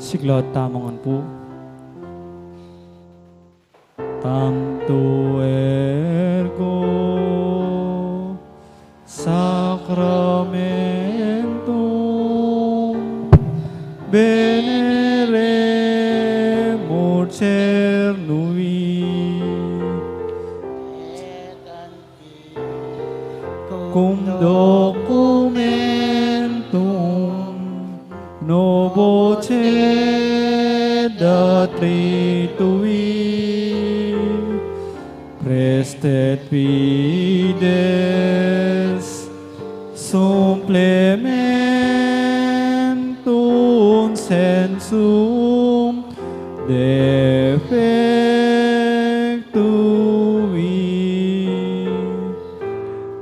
Sigla at tamangan po. Tanto ergo sacramentum veneremur cernui cum documentum novo cedratritui prestet fides supplementum sensum defectui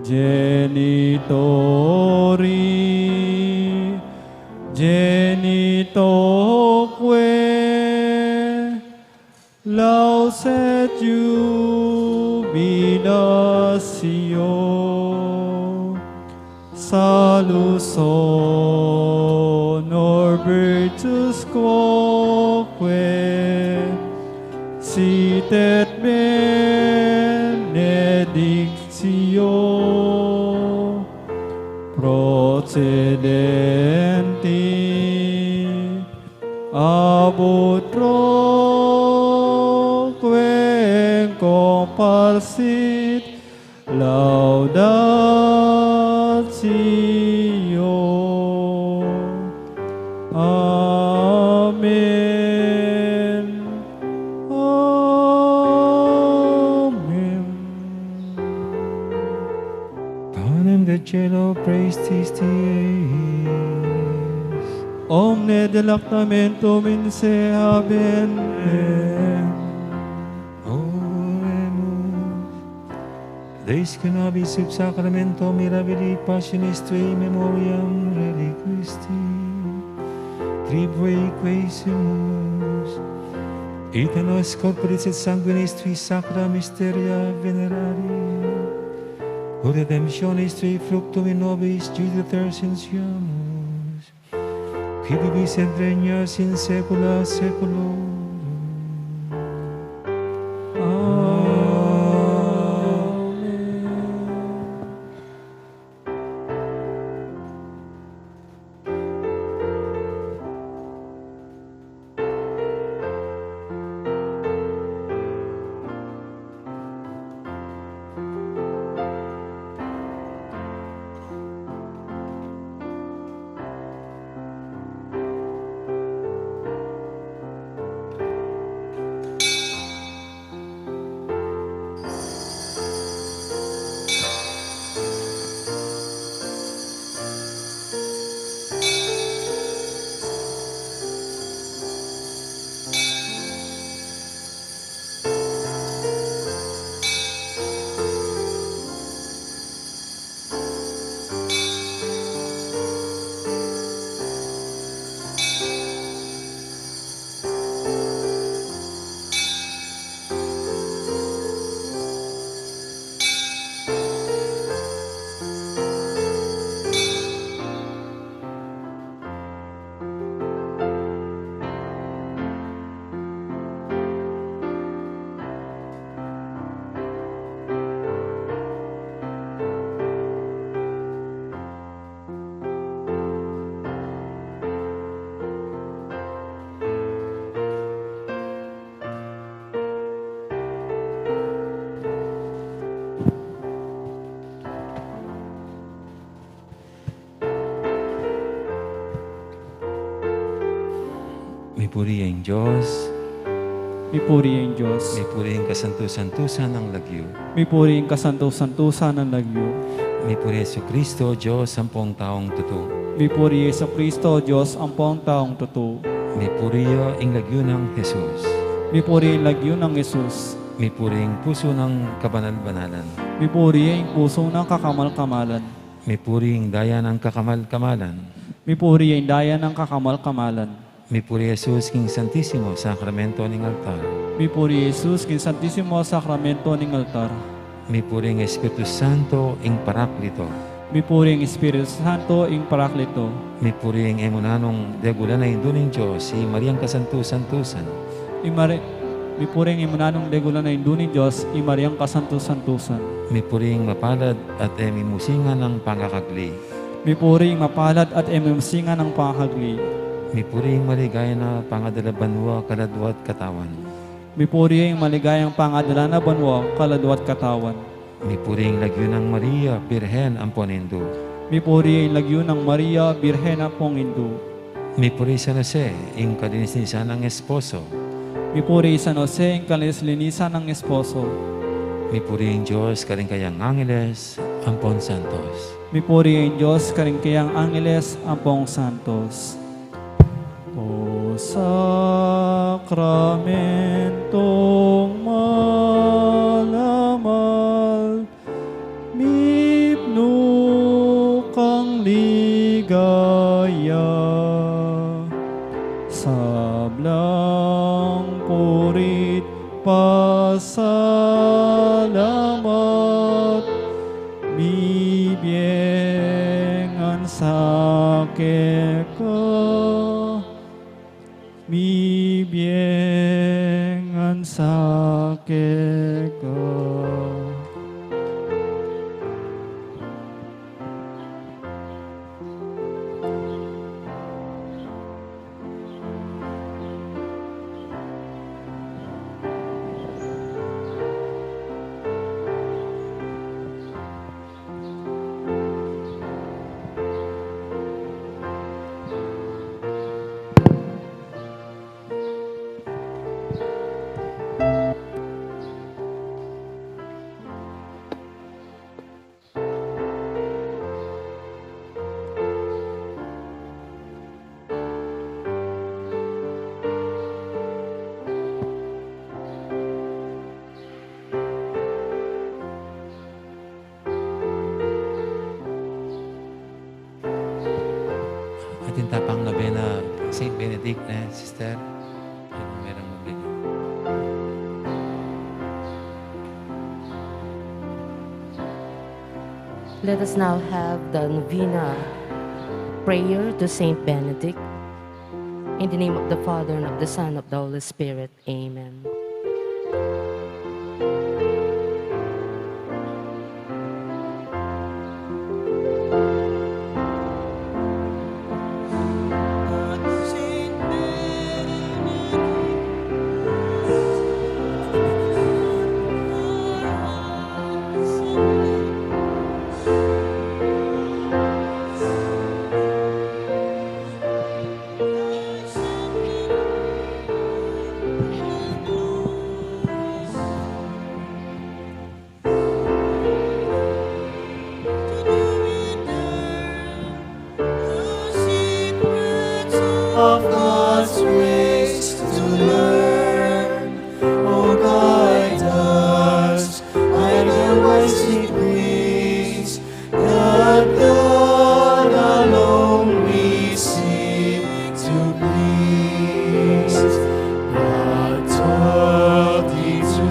genitoque lauset jubilatio salus honor virtus quoque sitet benedictio procedenti abut proque comparsit laudatio. Amen. Amen. Panem de cielo praestis Tiis. Omne delectamentum in se habente. Oremus. Deis que nobis sub sacramento mirabili passionis Tuae memoriam reliquisti. Tribue quaesimus. Ita nos corporis et sanguinis Tui sacra mysteria venerari. O redemptionis Tui fructum in nobis Juditer sensiamus. Qui vivis et regnas in saecula saeculorum. Mipuri ang Diyos, Mipuri ang Diyos. mipuri ang kasanto-santusan ng lagyo. Mipuri ang kasanto-santusan ng lagyo. Mipuri Yesu Kristo, Diyos, ang poong taong totoo. Mipuri sa Kristo, Diyos, ang pong taong totoo. Mipuri ang lagyo ng Jesus. Mipuri ang lagyo ng Jesus. Mipuri ang puso ng kabanal-banalan. Mipuri ang puso ng kakamal-kamalan. Mipuri ang daya ng kakamal-kamalan. Mipuri ang daya ng kakamal-kamalan. Mipuri Jesus king Santisimo Sakramento ng altar. Mipuri Jesus kin Santisimo Sakramento ng altar. Mipuri ang Espiritu Santo ing Paraklito. Mipuri ang Espiritu Santo, ing Paraklito. Mipuri ang emunanong degula na induning Diyos, si Mariang kasantusan-tusan. Mipuri ang imunanong degula na Indo ni Diyos, i Mariang kasantus-santusan. Mipuri ang mapalad at emimusingan ng pangakagli. Mipuri ang mapalad at ememsingan ng pangakagli. Mipuri ang maligaya na pangadalabanwa, kaladwat katawan. Mipuri ang maligayang pangadala na banwa, kaladwat katawan. Mipuri ang lagyo ng Maria, Birhen ang ponindo. Mipuri ang lagyo ng Maria, Birhen na pong Indo. Mipuri San Jose, ang kalinis-nisan ng esposo. Mipuri San Jose, ang kalinis-linisan ng esposo. Mipuri ang Diyos, kalingkayang angeles, ampon santos. Mipuri ang Diyos, karingkayang angeles, ampong santos. O sakramentong malamal, mipno kang ligaya, sablang purit pasalamat, bibiengan sakit ka, bibiengan sakit ka. Atin tapang nobena, Saint Benedict na sister. Ano merong magbigay? Let us now have the novena prayer to Saint Benedict. In the name of the Father, and of the Son, and of the Holy Spirit. Amen. Of God's grace to learn, oh guide us by the wise degrees, that God alone we seek to please. God taught thee to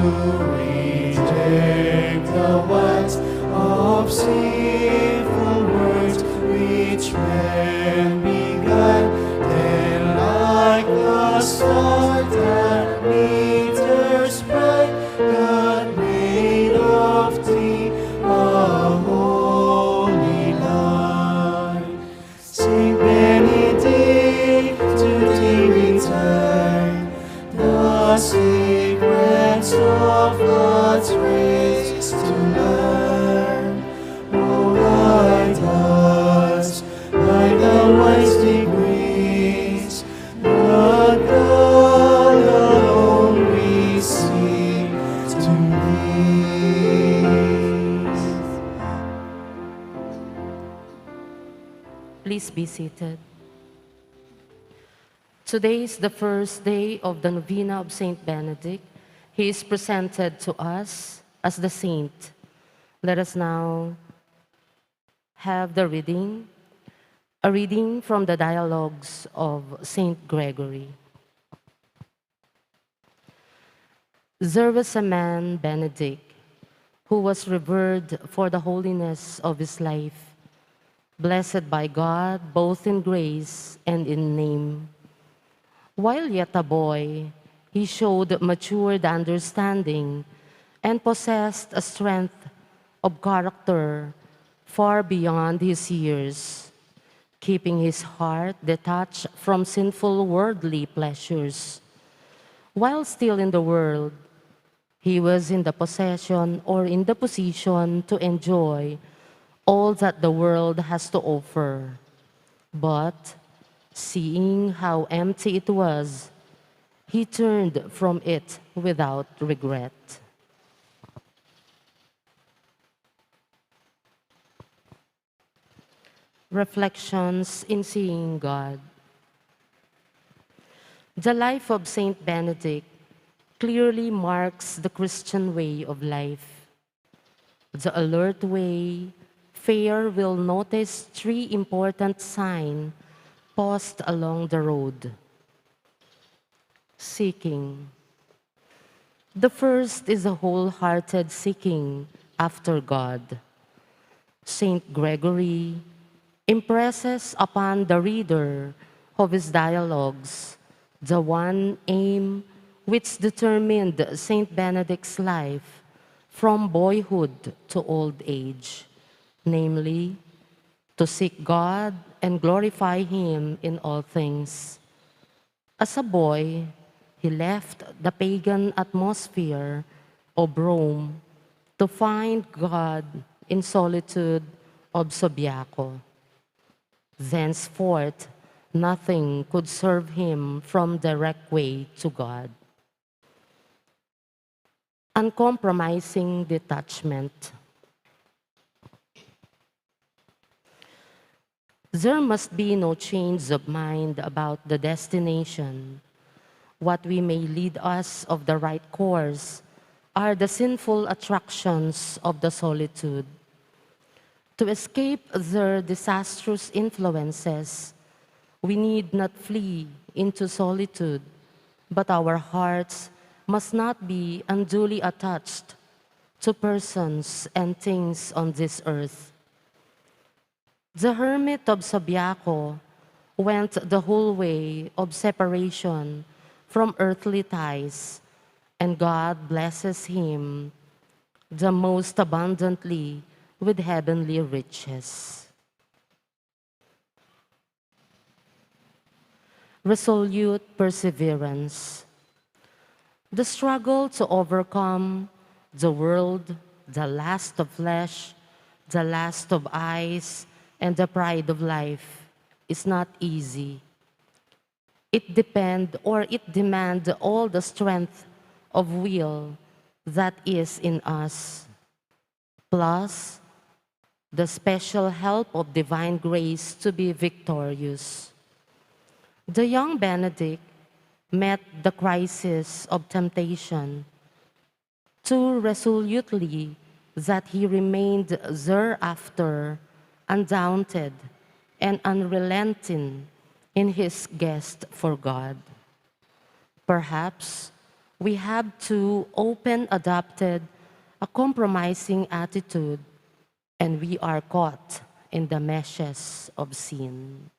reject the words of sinful words which men began. Then like the star that meteors bright, God made of thee a holy light. Saint Benedict, to thee return the secrets of God's grace to learn. Oh, guide us by the wise degrees, that God alone we seek to please. Please be seated. Today is the first day of the novena of Saint Benedict. He is presented to us as the saint. Let us now have the reading, a reading from the dialogues of Saint Gregory. There was a man, Benedict, who was revered for the holiness of his life blessed by God both in grace and in name. While yet a boy, he showed matured understanding and possessed a strength of character far beyond his years, keeping his heart detached from sinful worldly pleasures. While still in the world, he was in the possession or in the position to enjoy all that the world has to offer. But seeing how empty it was, he turned from it without regret. Reflections in Seeing God. The life of Saint Benedict clearly marks the Christian way of life. The alert way, fair will notice three important signs paused along the road. Seeking. The first is a wholehearted seeking after God. Saint Gregory impresses upon the reader of his dialogues the one aim which determined Saint Benedict's life from boyhood to old age, namely, to seek God and glorify Him in all things. As a boy, he left the pagan atmosphere of Rome to find God in solitude of Subiaco. Thenceforth, nothing could serve him from direct way to God. Uncompromising detachment. There must be no change of mind about the destination. What we may lead us of the right course are the sinful attractions of the solitude. To escape their disastrous influences, we need not flee into solitude, but our hearts must not be unduly attached to persons and things on this earth. The hermit of Subiaco went the whole way of separation from earthly ties, and God blesses him the most abundantly with heavenly riches. Resolute perseverance. The struggle to overcome the world, the lust of flesh, the lust of eyes, and the pride of life is not easy. It demands all the strength of will that is in us, plus the special help of divine grace to be victorious. The young Benedict met the crisis of temptation too resolutely that he remained thereafter undaunted and unrelenting in his quest for God. Perhaps we have too often adopted a compromising attitude, and we are caught in the meshes of sin.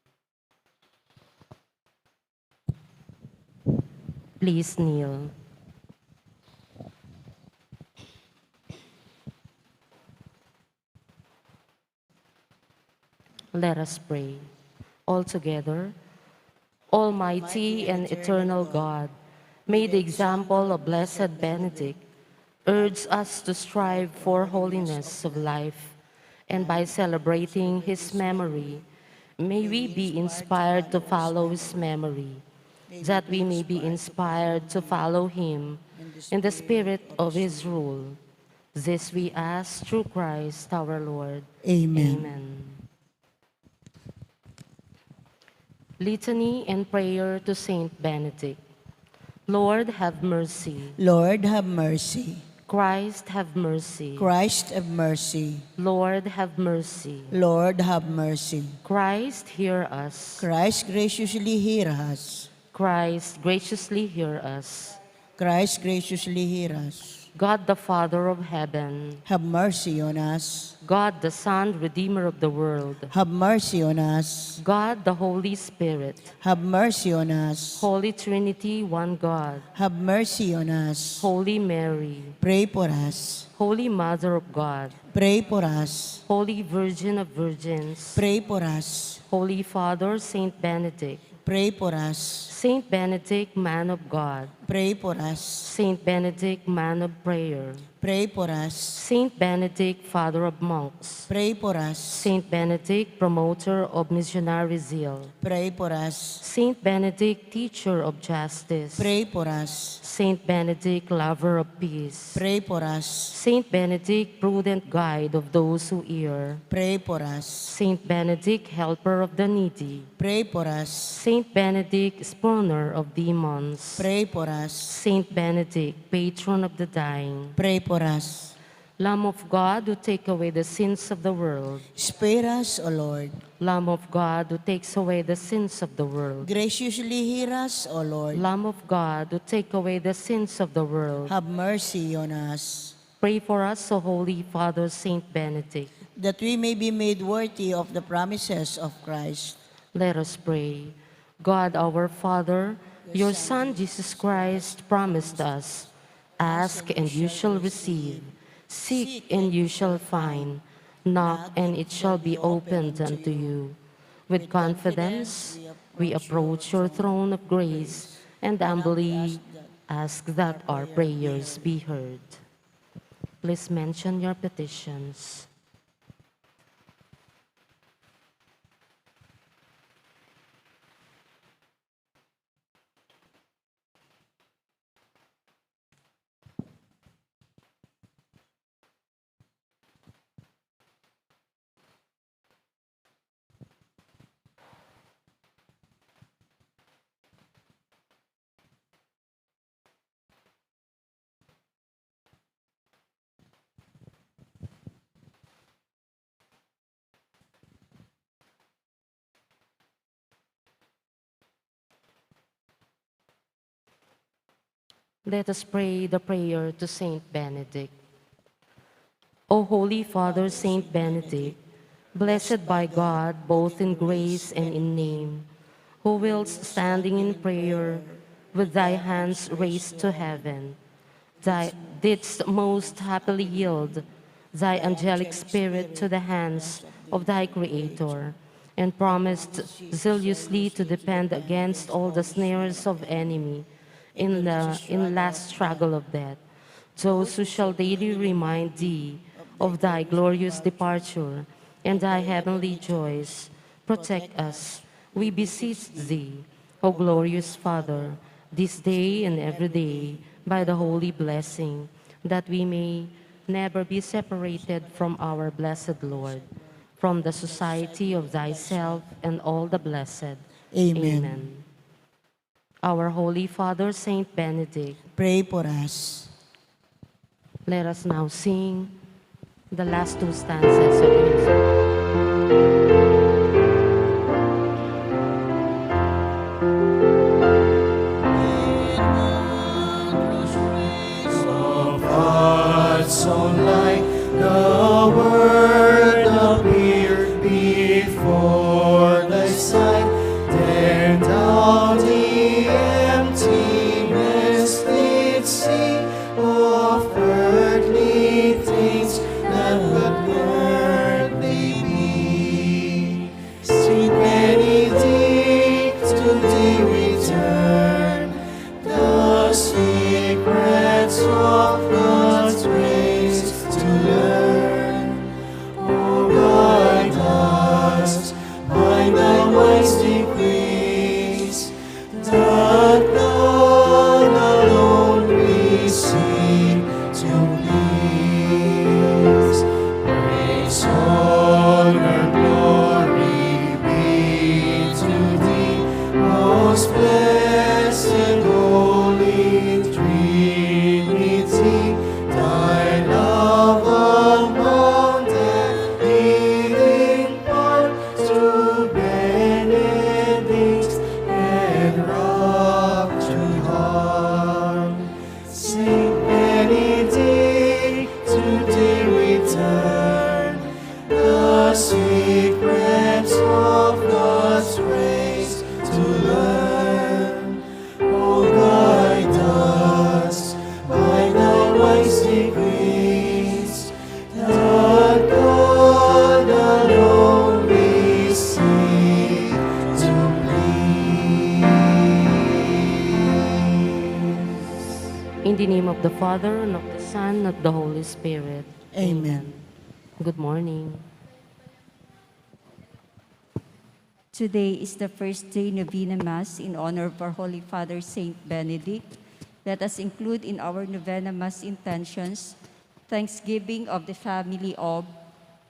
Please kneel. Let us pray. All together, Almighty and eternal God, may the example of Blessed Benedict urge us to strive for holiness of life, and by celebrating his memory, may we be inspired to follow his memory, that we may be inspired to follow him in the spirit of his rule. This we ask through Christ our Lord. Amen. Amen. Litany and prayer to Saint Benedict. Lord, have mercy. Lord, have mercy. Christ, have mercy. Christ, have mercy. Lord, have mercy. Lord, have mercy. Christ, hear us. Christ, graciously hear us. Christ, graciously hear us. Christ, graciously hear us. God the Father of heaven, have mercy on us. God the Son, Redeemer of the world, Have mercy on us. God the Holy Spirit, Have mercy on us. Holy Trinity, one God, Have mercy on us. Holy Mary, Pray for us. Holy Mother of God, Pray for us. Holy Virgin of Virgins, Pray for us. Holy Father Saint Benedict, Pray for us. Saint Benedict, man of God, Pray for us. Saint Benedict, man of prayer, Pray for us. Saint Benedict, father of monks, Pray for us. Saint Benedict, promoter of missionary zeal, Pray for us. Saint Benedict, teacher of justice, Pray for us. Saint Benedict, lover of peace, Pray for us. Saint Benedict, prudent guide of those who err, Pray for us. Saint Benedict, helper of the needy, Pray for us. Saint Benedict, spurner of demons, Pray for us. Saint Benedict, patron of the dying, Pray for us. Lamb of God who take away the sins of the world, Spare us, O Lord. Lamb of God who takes away the sins of the world, Graciously hear us, O Lord. Lamb of God who take away the sins of the world, Have mercy on us, pray for us, O Holy Father Saint Benedict. that we may be made worthy of the promises of Christ. Let us pray. God our Father, your Son Jesus Christ promised us, ask and you shall receive, seek and you shall find, knock and it shall be opened unto you. With confidence, we approach your throne of grace and humbly ask that our prayers be heard. Please mention your petitions. Let us pray the prayer to Saint Benedict. O Holy Father Saint Benedict, blessed by God both in grace and in name, who whilst standing in prayer with thy hands raised to heaven, thou didst most happily yield thy angelic spirit to the hands of thy Creator, and promised zealously to defend against all the snares of enemy in last struggle of death, those who shall daily remind thee of thy glorious departure and thy heavenly joys. Protect us, we beseech thee, O glorious Father, this day and every day, by the holy blessing, that we may never be separated from our blessed Lord, from the society of thyself and all the blessed. Amen. Our Holy Father, Saint Benedict, Pray for us. let us now sing the last two stanzas of music. Of hearts so like the Word appeared before thy sight, then thou the emptiness didst see of earthly things that would burn of the Father, and of the Son, and of the Holy Spirit. Amen. Good morning. Today is the first day Novena Mass in honor of our Holy Father Saint Benedict. Let us include in our Novena Mass intentions thanksgiving of the family of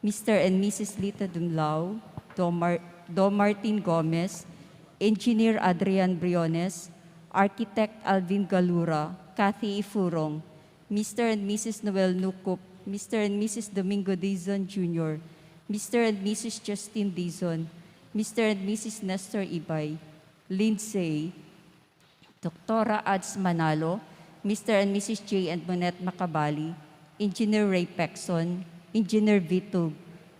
Mr. and Mrs. Lita Dumlao, Dom Martin Gomez, Engineer Adrian Briones, Architect Alvin Galura, Kathy Ifurong, Mr. and Mrs. Noel Nukup, Mr. and Mrs. Domingo Dizon Jr., Mr. and Mrs. Justin Dizon, Mr. and Mrs. Nestor Ibay, Lindsay, Dr. Ads Manalo, Mr. and Mrs. J. and Monette Macabali, Engineer Ray Pexon, Engineer Vitug,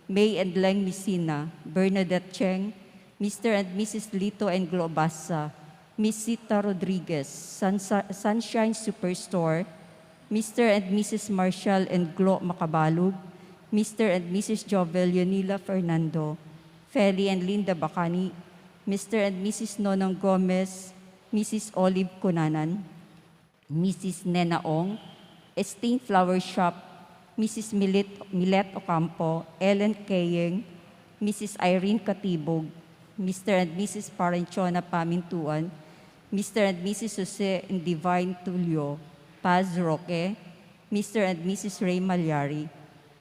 May and Leng Messina, Bernadette Cheng, Mr. and Mrs. Lito and Globasa, Miss Sita Rodriguez, Sunshine Superstore, Mr. and Mrs. Marshall and Glo Macabalug, Mr. and Mrs. Jovel Yonila Fernando, Feli and Linda Bacani, Mr. and Mrs. Nonong Gomez, Mrs. Olive Cunanan, Mrs. Nena Ong, Esteem Flower Shop, Mrs. Milet Ocampo, Ellen Kayeng, Mrs. Irene Katibog, Mr. and Mrs. Parenchona Pamintuan, Mr. and Mrs. Jose and Divine Tulio, Paz Roque, Mr. and Mrs. Ray Malyari,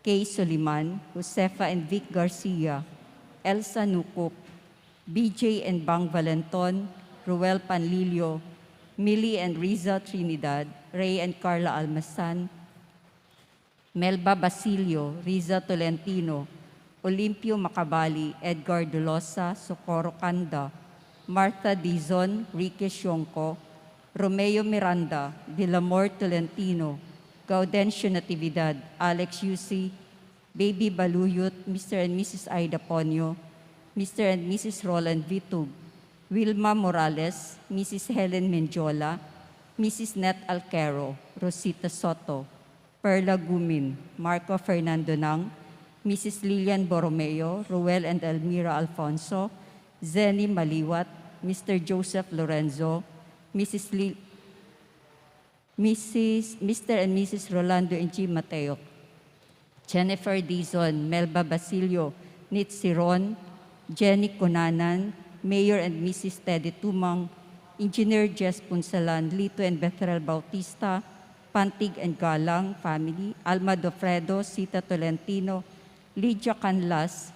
Kay Soliman, Josefa and Vic Garcia, Elsa Nukup, BJ and Bang Valenton, Ruel Panlilio, Millie and Riza Trinidad, Ray and Carla Almasan, Melba Basilio, Riza Tolentino, Olimpio Macabali, Edgar Dolosa, Socorro Canda, Martha Dizon, Rique Sionco, Romeo Miranda, Dilamor Tolentino, Gaudencio Natividad, Alex Yusi, Baby Baluyot, Mr. and Mrs. Aida Ponyo, Mr. and Mrs. Roland Vitug, Wilma Morales, Mrs. Helen Menjola, Mrs. Net Alquero, Rosita Soto, Perla Gumin, Marco Fernando Nang, Mrs. Lilian Borromeo, Ruel and Elmira Alfonso, Zenny Maliwat, Mr. Joseph Lorenzo, Mr. and Mrs. Rolando and G. Mateo, Jennifer Dizon, Melba Basilio, Nitsi Ron, Jenny Cunanan, Mayor and Mrs. Teddy Tumang, Engineer Jess Punsalan, Lito and Bethel Bautista, Pantig and Galang family, Alma Dofredo, Sita Tolentino, Lydia Canlas,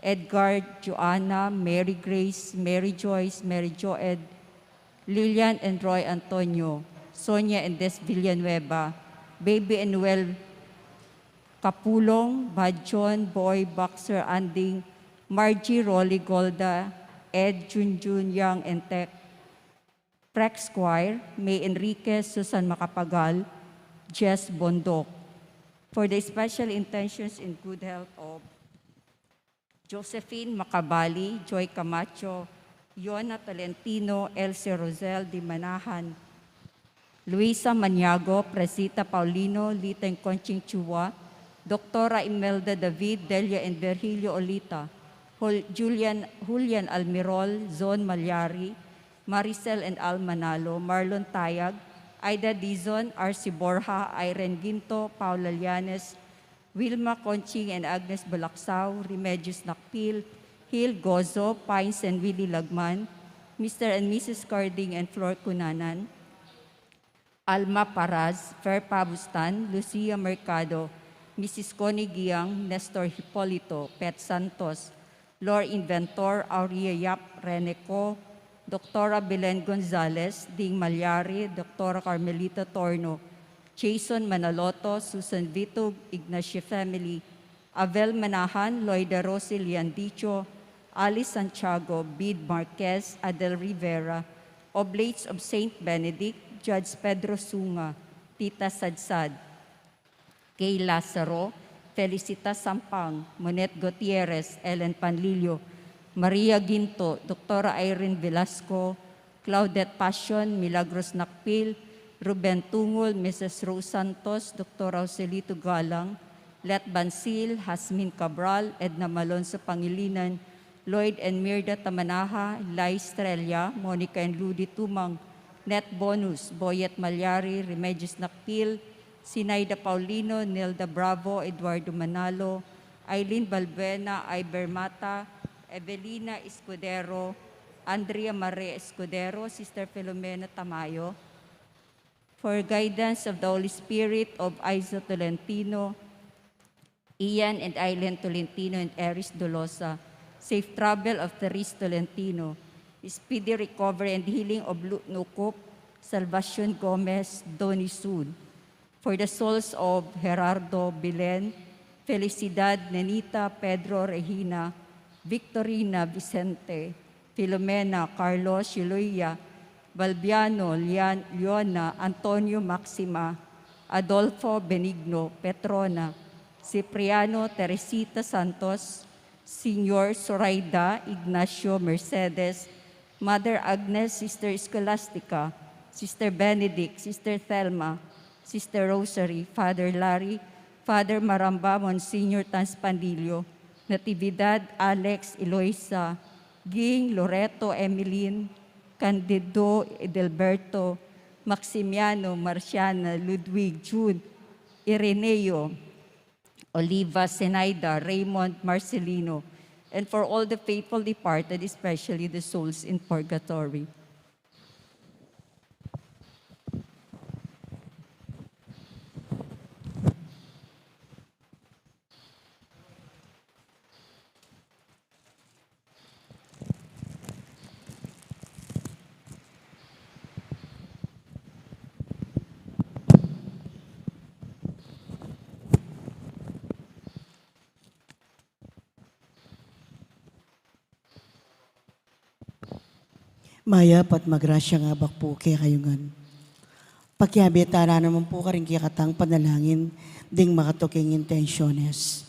Edgar, Joanna, Mary Grace, Mary Joyce, Mary Joed, Lilian and Roy Antonio, Sonia and Des Villanueva, Baby and Noel Kapulong, Badjon, Boy, Boxer, Anding, Margie, Rolly, Golda, Ed, Junjun, Young, and Tech, Prex Squire, May Enriquez, Susan Macapagal, Jess Bondok. For the special intentions in good health of Josephine Macabali, Joy Camacho, Yona Tolentino, Elsie Rosel Di Manahan, Luisa Maniago, Presita Paulino, Lita and Conching Chua, Doctora Imelda David, Delia and Virgilio Olita, Julian Almirol, Zon Malyari, Maricel and Al Manalo, Marlon Tayag, Aida Dizon, Arci Borja, Irene Ginto, Paula Llanes, Wilma Conching and Agnes Balaksao, Remedios Nakpil, Hil Gozo, Pines and Willie Lagman, Mr. and Mrs. Carding and Flor Cunanan, Alma Paraz, Fer Pabustan, Lucia Mercado, Mrs. Connie Giang, Nestor Hipolito, Pet Santos, Lord Inventor, Aurea Yap, Reneco, Dr. Belen Gonzalez, Ding Malyari, Dr. Carmelita Torno, Jason Manaloto, Susan Vitug, Ignacio Family, Avel Manahan, Loida Rosy Liandicho, Alice Santiago, Bid Marquez, Adel Rivera, Oblates of Saint Benedict, Judge Pedro Sunga, Tita Sadsad, Kay Lazaro, Felicitas Sampang, Monet Gutierrez, Ellen Panlilio, Maria Ginto, Dr. Irene Velasco, Claudette Passion, Milagros Nakpil, Ruben Tungol, Mrs. Rose Santos, Dr. Roselito Galang, Let Bansil, Hasmin Cabral, Edna Malonzo Pangilinan, Lloyd and Mirda Tamanaha, Lai Estrella, Monica and Ludi Tumang, Net Bonus, Boyet Malyari, Remedios Nakpil, Sinaida Paulino, Nilda Bravo, Eduardo Manalo, Aileen Balbuena, Iber Mata, Evelina Escudero, Andrea Maria Escudero, Sister Filomena Tamayo, for guidance of the Holy Spirit of Aiza Tolentino, Ian and Aileen Tolentino and Eris Dolosa, safe travel of Therese Tolentino, speedy recovery and healing of Nukop, Salvacion Gomez, Donny Sun, for the souls of Gerardo Bilen, Felicidad Nenita, Pedro Regina, Victorina Vicente, Filomena, Carlos Shiluya, Balbiano, Leona, Antonio Maxima, Adolfo Benigno, Petrona, Cipriano Teresita Santos, Senior Zoraida Ignacio Mercedes, Mother Agnes, Sister Scholastica, Sister Benedict, Sister Thelma, Sister Rosary, Father Larry, Father Maramba, Monsignor Tanspandillo, Natividad Alex Eloisa, Ging Loreto Emeline, Candido Edelberto, Maximiano Marciana, Ludwig June, Ireneo, Oliva Senaida, Raymond Marcelino, and for all the faithful departed, especially the souls in purgatory. Maya pat magrasya nga bak po kaya kayungan. Pakyabitara naman po ka rin katang panalangin ding makatuking intensyones.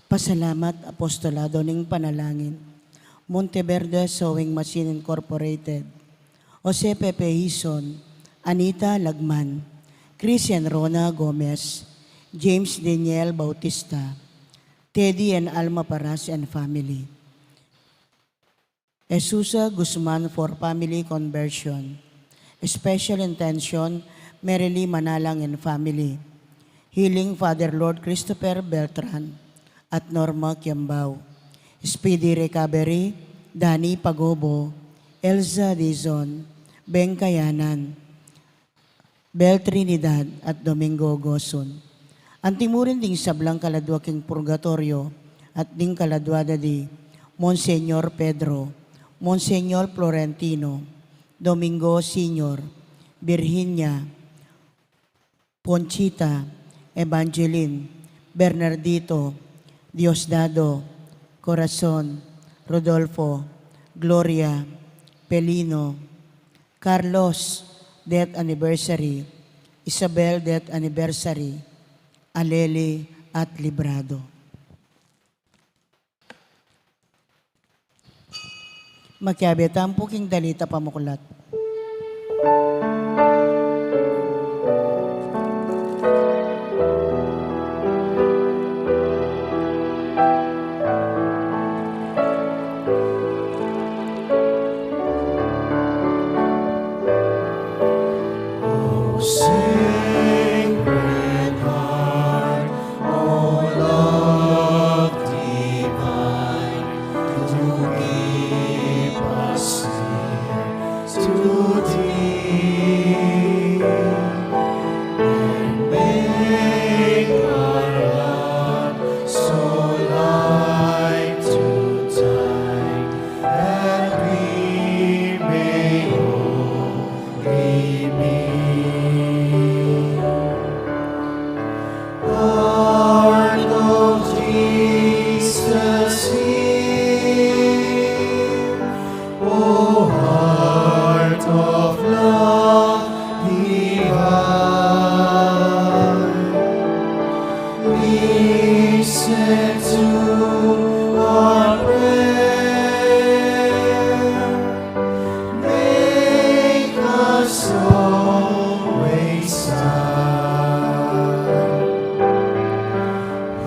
Pasalamat apostolado ning panalangin. Monteverde Sewing Machine Incorporated. Jose Pepe Hison, Anita Lagman, Christian Rona Gomez, James Daniel Bautista, Teddy and Alma Paras and family. Esusa Guzman for family conversion. Special intention, Merily Manalang and family. Healing Father Lord Christopher Beltran at Norma Kiambao. Speedy recovery, Danny Pagobo, Elza Dizon, Beng Kayanan, Bel Trinidad at Domingo Goson. Antimurin ding sablang kaladwa king purgatorio at ding kaladwada di Monsenyor Pedro, Monsenyor Florentino, Domingo Senior, Virginia, Ponchita, Evangeline, Bernardito, Diosdado, Corazon, Rodolfo, Gloria, Pelino, Carlos, death anniversary, Isabel, death anniversary, Aleli at Librado. Makiabitan po king dalita pamukulat. Sacred heart, O love divine, to keep us near to thee, and make our love so like to thine, that we may holy be. Heart of Jesus here, O heart of love divine, listen to our prayer, make us always sigh.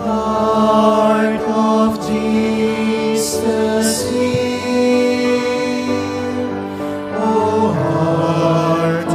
Heart of Jesus here, O heart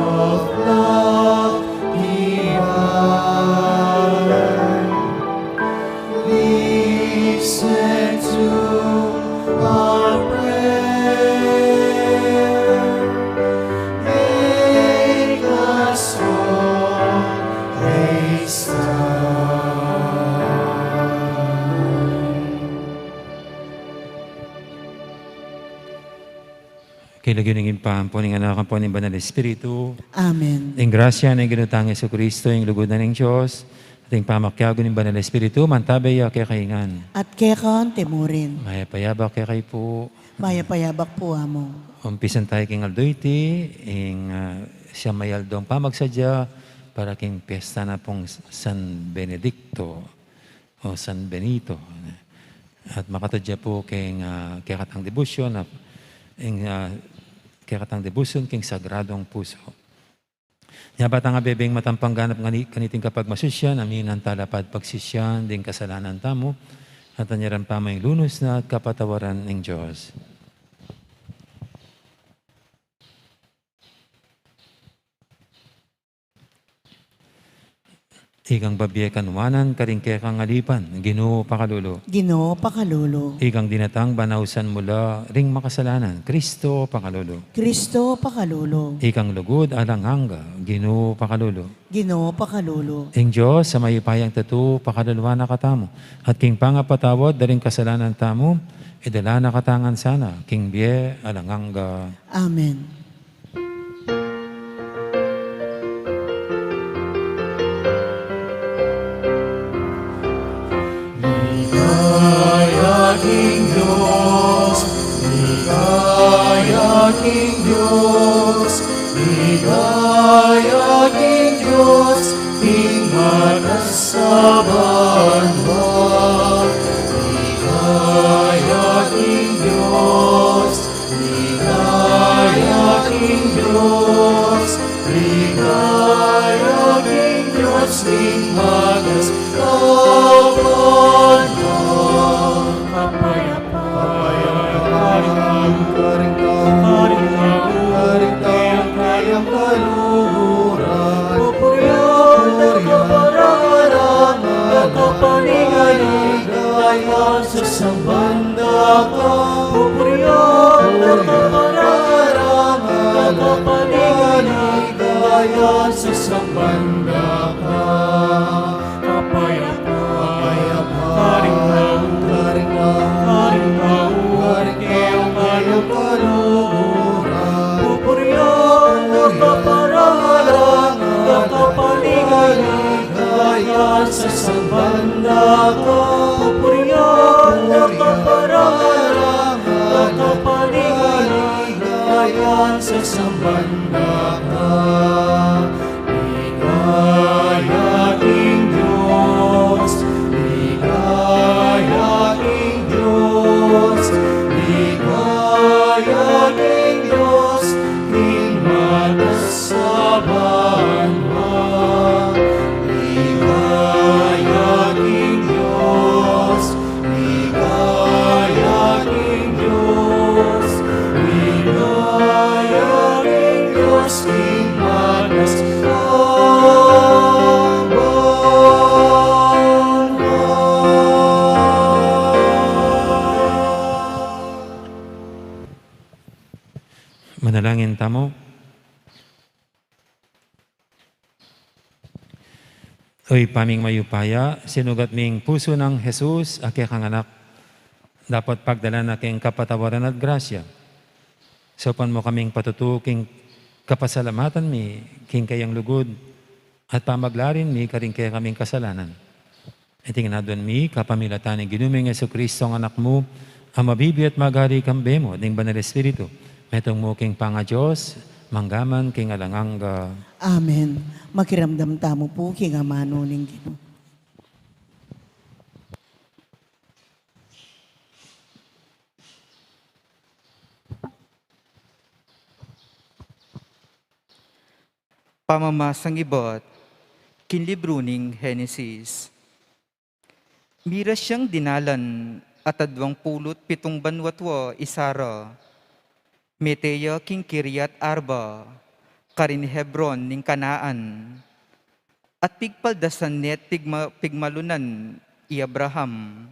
Kilagyan ng pampo ng anak po ng Banal Espiritu. Amen. Ang grasya ng ginutang Yesu Kristo, ang lugod na ng Diyos, at ang pamakyago ng Banal Espiritu, mantabaya kaya kaingan. At kaya kaon temurin. Mayapayabak kaya kay po. Maya-payabak po amo. Umpisan tayo king aldoyti, siya mayaldong pamagsadya para king piyesta na pong San Benedicto o San Benito. At makatadya po king kaya katang debusyon, kaya katang debusyon king sagradong puso. Yabat ang abebeng matampang ganap kaniting kapag masusyan, amin ang talapad pagsisyan, ding kasalanan tamo, at anyaran pa may lunos na at kapatawaran ng Diyos. Ikang babiye kanwanan, karingke kang alipan, Ginoo pakalulo. Ginoo pakalulo. Ikang dinatang banausan mula, ring makasalanan, Kristo pakalulo. Kristo pakalulo. Ikang lugod alanghanga, Ginoo pakalulo. Ginoo pakalulo. Ing Diyos sa mayipayang tatu, pakaluluwa na katamo. At king pangapatawad, daring kasalanan tamo, idala na katangan sana, king biye alanghanga. Amen. Ligaya King Diyos, ligaya King Diyos, ligaya King Diyos, King matas sa banwa. Ligaya King Diyos, ligaya King Diyos, ligaya King Diyos, King matas sa banwa. Sa banda ka, pupuriyan at kapararangan, kapaligaligaya sa banda ka. Kapayapa, karingaw, kayang kayang kaluhuran. Pupuriyan at kapararangan, kapaligaligaya sa banda ka. Pupuriyan at kapararangan, kapaligaligaya sa banda ka. Ligaya King Diyos, ligaya King Diyos, ligaya King Diyos, King matas sa banwa. Ligaya King Diyos, ligaya King Diyos, ligaya King Diyos, King matas sa Manalangin tamo. Oy paming mayupaya, sinugat ming puso ng Jesus, ake kang anak, dapat pagdala na king kapatawaran at grasya. Sopan mo kaming patutuking kapasalamatan mi, king kayang lugod, at pamaglarin mi, karing kaya kaming kasalanan. Itingin na doon mi, kapamilatan ng ginuming Yesu Kristo ang anak mo, ang mabibi at magari kambe mo, ding Banal Espiritu. Metong mo king panga Diyos, manggaman king alanganga. Amen. Makiramdam tamo po king amano ning Ginoo. Pamamasang ibot, kinlibro ning Henesis. Mira siyang dinalan at 27 banwatwa isara. Meteya king Kiryat Arba, karin Hebron ning Kanaan. At pigpaldasan net pigmalunan i Abraham.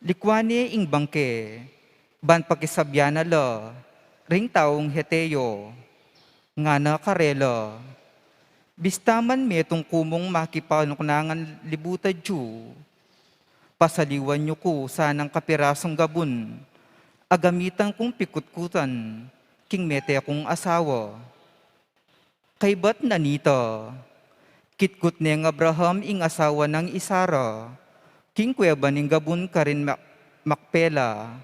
Likwane ing bangke, ban pakisabyana la, ring taong Heteo, nga na karela. Bistaman metong kumong makipanuknangan libutad Diyo. Pasaliwan niyo ko sanang kapirasong gabon, agamitan kong pikutkutan, king mete akong asawa. Kay bat nanito, kitkut ni Abraham ing asawa ng Isara, king kuweba ning gabun karin Makpela,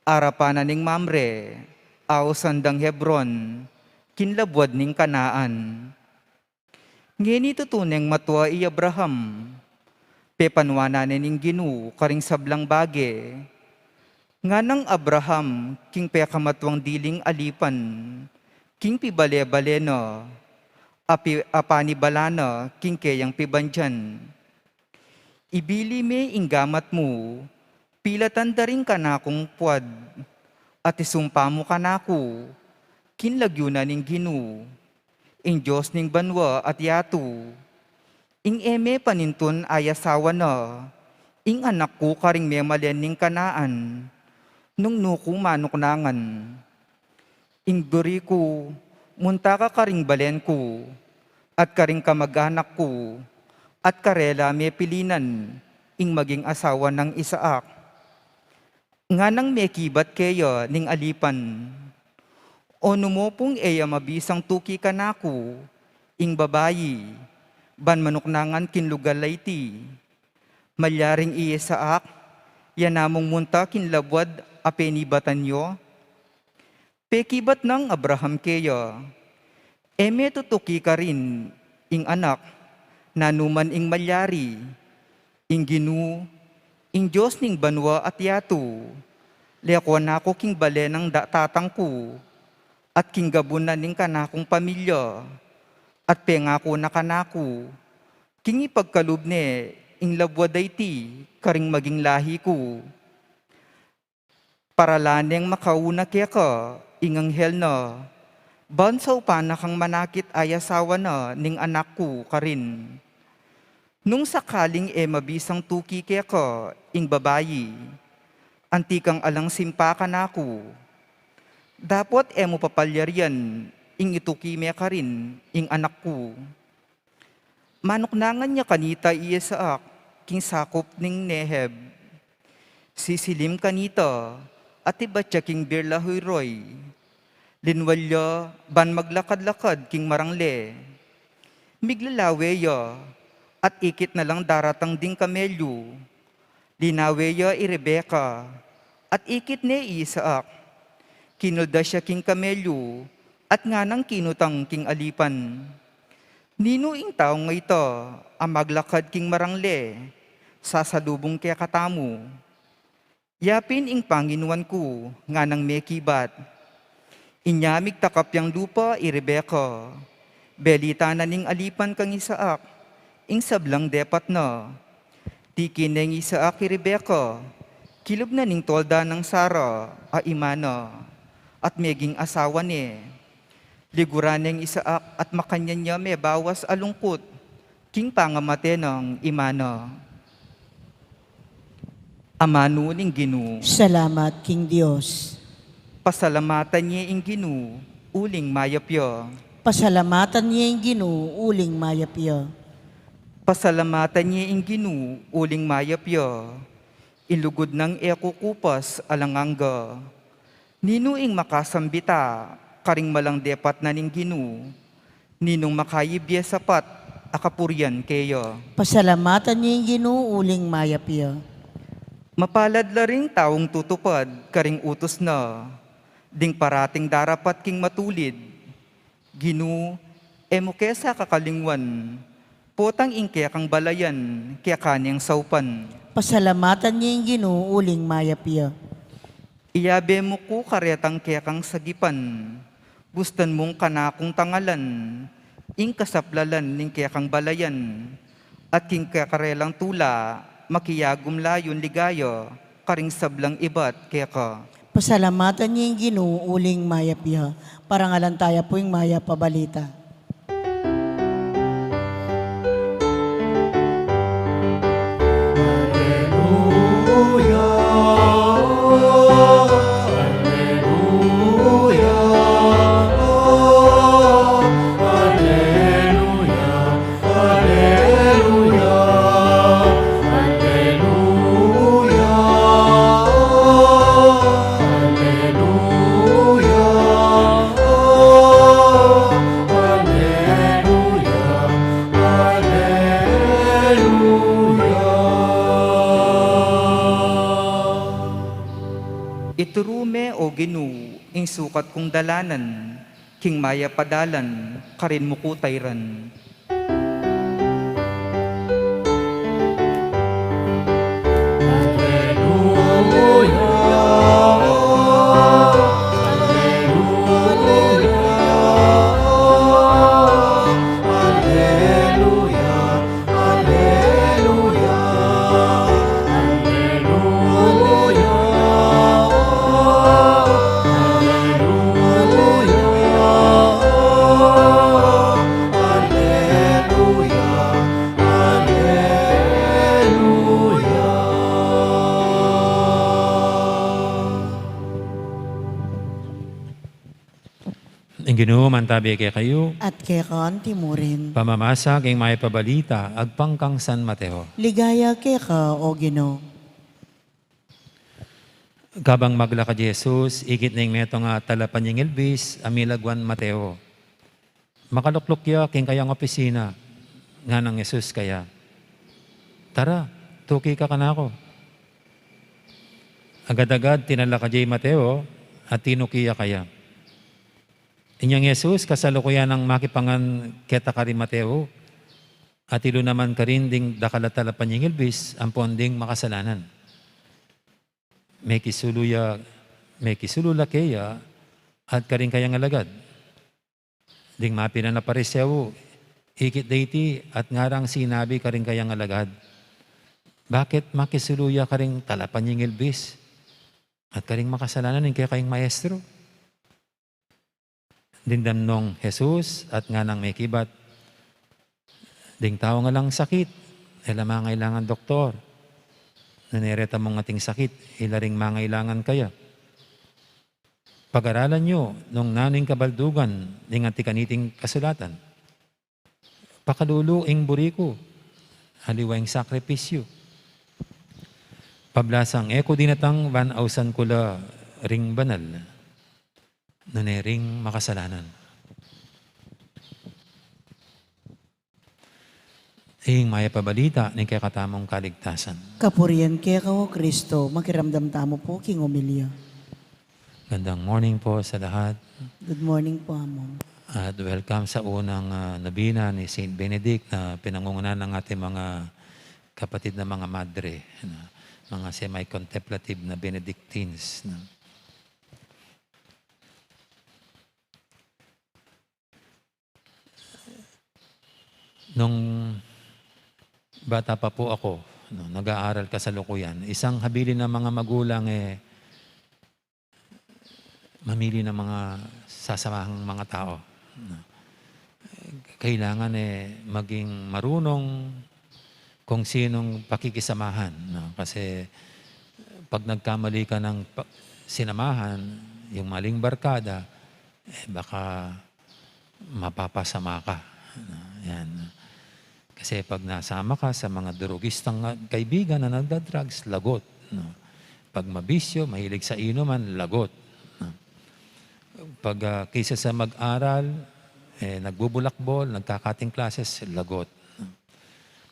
arapan ning Mamre, sandang Hebron, kinlabwad ning Kanaan. Ngeni tutuneng matwa i Abraham, pepanwana ning Ginu karing sablang bage, nga ng Abraham, king pekamatwang diling alipan, king pibale-baleno, apani balana, king kayang pibandyan. Ibili me inggamat mo, pilatan rin ka na kong puwad, at isumpa mo ka na ko, kinlagyo na ning Ginu, ing Diyos ning banwa at yatu, ing eme paninton ayasawa na, ing anak ko karing memalen ning Kanaan, nung nuku manuknangan. Ing duri ko, munta ka karing balen ko, at karing kamag-anak ko, at karela may pilinan, ing maging asawa ng Isaak. Nga nang may kibat kayo ning alipan, o mo pong eya mabisang tuki ka na ko, ing babayi, ban manuknangan kinlugalay ti, malyaring Isaak, yan namong munta kinlabwad apenibatan nyo, pekibat ng Abraham kayo, eme tutuki ka rin, ing anak, nanuman ing malyari, ing Ginu, ing Diyos ning banwa at yatu, liakwan ako king bale ng tatang ko, at king gabunan ning kanakong pamilya, at pengako na kanako, king ipagkalubne, ing labwaday ti, karing maging lahi ko. Paralaneng makauna kaya ka, ing anghel na, bansaw pa na kang manakit ayasawa na, ning anak ko karin. Nung sakaling mabisang tuki kaya ka, ing babayi, antikang alang simpa ka na ko. Dapat mo papalyarian, ing ituki me ka rin, ing anak ko. Manuknangan niya kanita Isaak, king sakop ning Neheb. Sisilim kanita, at ibatya king birlahoy roy. Linwalya, ban maglakad-lakad king marangle. Miglalaweya, at ikit na lang daratang ding kamelyo. Linaweya i Rebeka, at ikit ni Isaak. Kinulda siya king kamelyo, at nga nang kinutang king alipan. Nino ing taong nga ito, ang maglakad king marangle, sasalubong kaya katamu. Yapin ing Panginoon ko, nga nang may kibat. Inyamig takap yang lupa i Rebeka, belita na ning alipan kang Isaak, ing sablang depat na. Tikin ng Isaak i Rebeka, kilub na ning tolda ng Sara, a imana, at meging asawa ni. Liguran ng Isaak at makanyan niya may bawas alungkot, king pangamate ng imana. Amano ning Ginu, Salamat, King Diyos. pasalamatan niya ing Ginu, uling mayapyo. Pasalamatan niya yung Ginoo, uling mayapya. Pasalamatan niya ing Ginu, uling mayapyo. Ilugod ng ekukupas alanganga. Nino ing makasambita, karing malang depat na ning Ginu. Ninong makayibye sapat, akapuryan kayo. Pasalamatan niya yung Ginoo, uling mayapya. Mapalad la ring taong tutupad, karing utos na. Ding parating darapat king matulid. Ginu, emo kesa kakalingwan. Potang ing kaya kang balayan, kaya kanyang saupan. Pasalamatan niya yung Ginoo, uling mayapya. Iyabe mo ko karetang kaya kang sagipan. Gustan mong kanakong tangalan. Ing kasaplalan ning kaya kang balayan. At king kaya karelang tula, makiyagum layon ligayo, karing sablang ibat kaya ka. Pasalamatan niya yung Ginoo, uling mayapya. Parangalan tayo po yung maya pabalita. Hallelujah. Iturume o Ginu, ing sukat kong dalanan, king maya padalan, karin mo kutayran. Ang Ginoo mantabi kay kayo, At kay kaan timurin. pamamasa king may pabalita, agpangkang San Mateo. Ligaya kay ka, O Ginoo. Kabang maglakad Jesus, ikit ning meto nga talapan yung Elvis, amilagwan Mateo. Makalukluk ya king kayang opisina, nga ng Jesus kaya. Tara, tuki ka kanako. Agad-agad tinala ka jay Mateo at tinukiya kaya. Inyang Jesus, kasalukuyan ng makipangan keta ka rin Mateo, at ilo naman ka rin ding dakalatalapan yung Elvis, ang ponding makasalanan. May kisulula kaya, at ka rin kayang alagad. Ding mapinan na paresewo, ikit dayti, at ngarang sinabi ka rin kayang alagad. Bakit makisuluya ka rin talapan yung Elvis? At ka rin makasalanan yung kaya kayong maestro? Dindam nung Jesus at nga nang may kibat. Ding tao nga lang sakit, ila mangailangan doktor. Nanereta mong ating sakit, ila ring mangailangan kaya. Pag-aralan nyo nung naning kabaldugan, ding atikaniting kasulatan. Pakaluluing buriko, haliwaing sakripisyo. Pablasang eko dinatang banausan kula ring banal. Nanering makasalanan. Ing maya pabalita ng kakatamong kaligtasan. Kapurian kay ka, O Kristo, makiramdam tamo po, King Omelia. Gandang morning po sa lahat Good morning po, Amon. at welcome sa unang nabina ni Saint Benedict na pinangungunan ng ating mga kapatid na mga madre, mga semi-contemplative na Benedictines. Nung bata pa po ako, nag-aaral kasalukuyan, isang habilin ng mga magulang mamili ng mga sasamahang mga tao. Kailangan maging marunong kung sinong pakikisamahan. Kasi pag nagkamali ka ng sinamahan, yung maling barkada, baka mapapasama ka. Yan. Kasi pag nasama ka sa mga drugistang kaibigan na nagda-drugs, lagot. Pag mabisyo, mahilig sa inuman, lagot. Pag kaysa sa mag-aral, nagbubulakbol, nagkakating classes, lagot.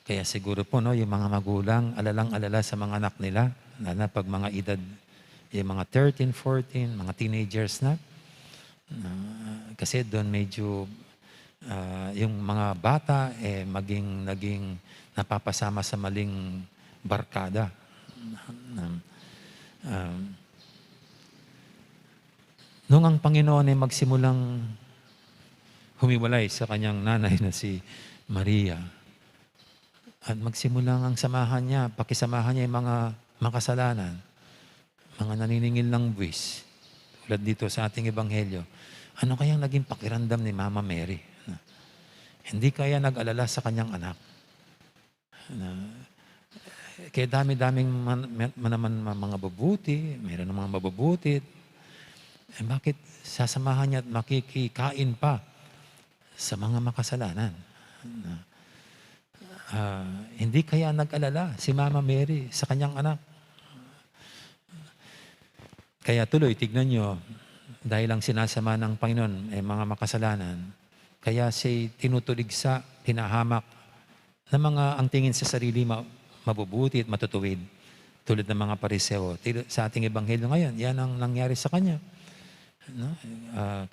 Kaya siguro po, yung mga magulang, alalang-alala sa mga anak nila, na pag mga edad, yung mga 13, 14, mga teenagers na, kasi doon medyo, yung mga bata, naging napapasama sa maling barkada. Nung ang Panginoon ay magsimulang humiwalay sa kanyang nanay na si Maria, at magsimulang ang samahan niya, pakisamahan niya yung mga makasalanan, mga naniningil ng buwis, tulad dito sa ating ebanghelyo, ano kayang naging pakiramdam ni Mama Mary? Hindi kaya nag-alala sa kanyang anak. Kaya dami-daming naman mga babuti, mayroon ng mga mababuti. Bakit sasamahan niya at makikikain pa sa mga makasalanan? Hindi kaya nag-alala si Mama Mary sa kanyang anak. Kaya tuloy, tignan nyo, dahil lang sinasama ng Panginoon mga makasalanan, kaya siya tinutuligsa, pinahamak na mga ang tingin sa sarili mabubuti at matutuwid. tulad ng mga pariseo. Sa ating ebanghelyo ngayon, yan ang nangyari sa kanya. No?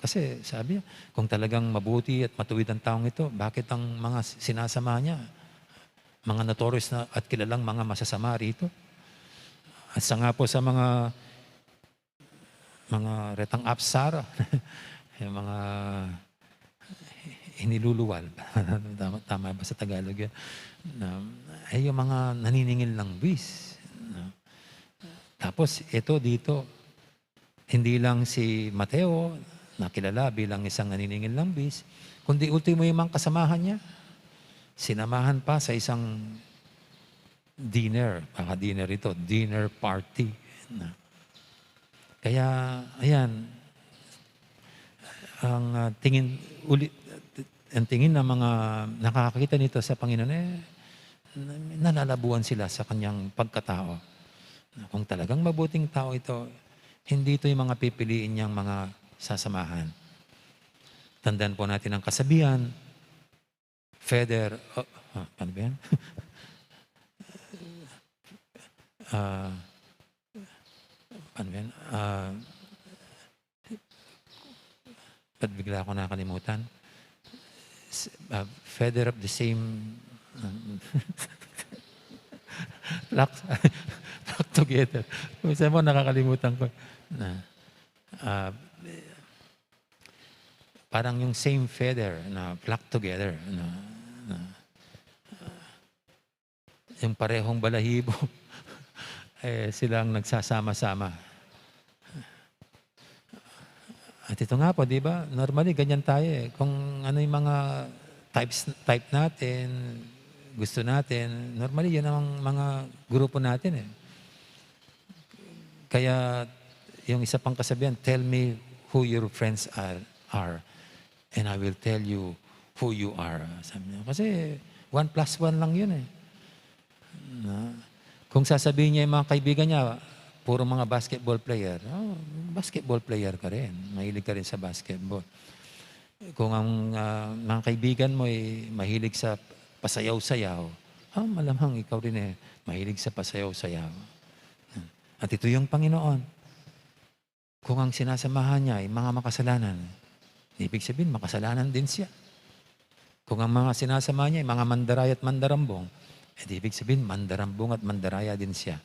Kasi sabi niya, kung talagang mabuti at matuwid ang taong ito, bakit ang mga sinasama niya, mga notorious na at kilalang mga masasama rito? At sa nga po sa mga retang apsara, yung mga hiniluluwal, tama ba sa Tagalog yun? Ay yung mga naniningil ng bis. No? Tapos ito dito, hindi lang si Mateo nakilala bilang isang naniningil ng bis, kundi ultimo yung mga kasamahan niya. Sinamahan pa sa isang dinner, dinner ito, dinner party. Kaya, ayan, ang tingin ng mga nakakakita nito sa Panginoon, nalalabuan sila sa kanyang pagkatao. Kung talagang mabuting tao ito, hindi ito yung mga pipiliin niyang mga sasamahan. Tandaan po natin ang kasabihan, Feder, ano ba yan? Ano ba yan? Ba't bigla ako nakalimutan? Feather of the same flock together. Minsan mo nakakalimutan ko. Parang yung same feather na flock together. Yung parehong balahibo, silang nagsasama-sama. At ito nga po, di ba? Normally, ganyan tayo eh. Kung ano yung mga type natin, gusto natin, normally yan ang mga grupo natin eh. Kaya yung isa pang kasabihan, tell me who your friends are and I will tell you who you are. Sabi niya. Kasi 1+1 lang yun eh. Kung sasabihin niya yung mga kaibigan niya, puro mga basketball player. Basketball player ka rin. Mahilig ka rin sa basketball. Kung ang mga kaibigan mo ay mahilig sa pasayaw-sayaw, malamang ikaw rin eh, mahilig sa pasayaw-sayaw. At ito yung Panginoon. Kung ang sinasamahan niya ay mga makasalanan, ibig sabihin, makasalanan din siya. Kung ang mga sinasama niya ay mga mandaray at mandarambong, ibig sabihin, mandarambong at mandaraya din siya.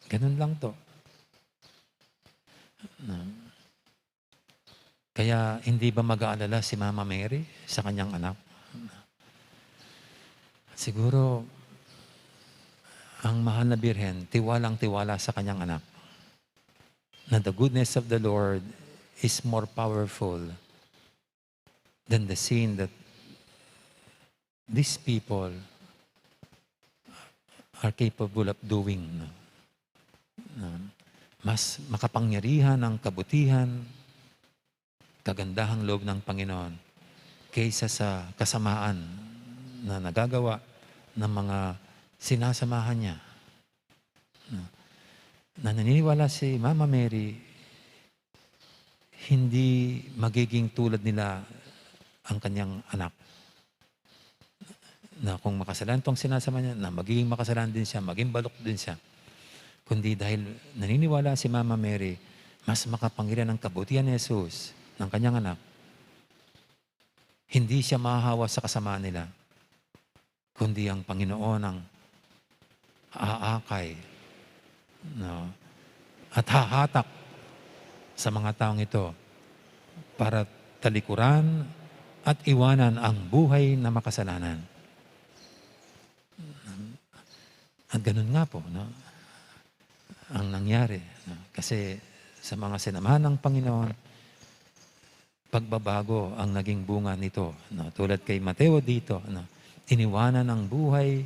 Ganun lang to. Kaya hindi ba mag-aalala si Mama Mary sa kanyang anak? Siguro, ang mahal na birhen, tiwalang-tiwala sa kanyang anak na the goodness of the Lord is more powerful than the sin that these people are capable of doing. Mas makapangyarihan ang kabutihan, kagandahang loob ng Panginoon kaysa sa kasamaan na nagagawa ng mga sinasamahan niya. Na naniniwala si Mama Mary, hindi magiging tulad nila ang kanyang anak. Na kung makasalan tong sinasama niya, na magiging makasalan din siya, maging balok din siya. Kundi dahil naniniwala si Mama Mary, mas makapangyarihan ang kabutihan ni Jesus ng kanyang anak, hindi siya mahahawa sa kasamaan nila, kundi ang Panginoon ang aakay at hahatak sa mga taong ito para talikuran at iwanan ang buhay na makasalanan. At ganun nga po, ang nangyari. Kasi sa mga sinamahan ng Panginoon, pagbabago ang naging bunga nito. Tulad kay Mateo dito, iniwanan ang buhay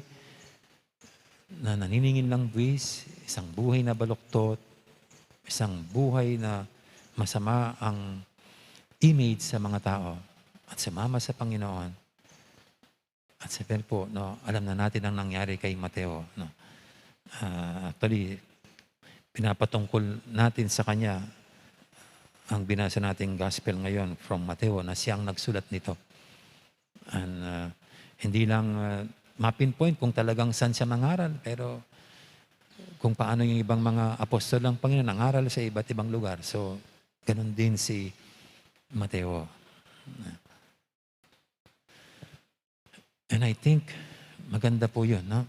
na naniningil ng buwis, isang buhay na baluktot, isang buhay na masama ang image sa mga tao at sumama sa Panginoon. At sabihin po, alam na natin ang nangyari kay Mateo. Actually, pinapatungkol natin sa kanya ang binasa nating gospel ngayon from Mateo na siyang nagsulat nito. And hindi lang mapinpoint kung talagang saan siya mangaral, pero kung paano yung ibang mga apostol ng Panginoon nangaral sa iba't ibang lugar. So, ganun din si Mateo. And I think, maganda po yun, no?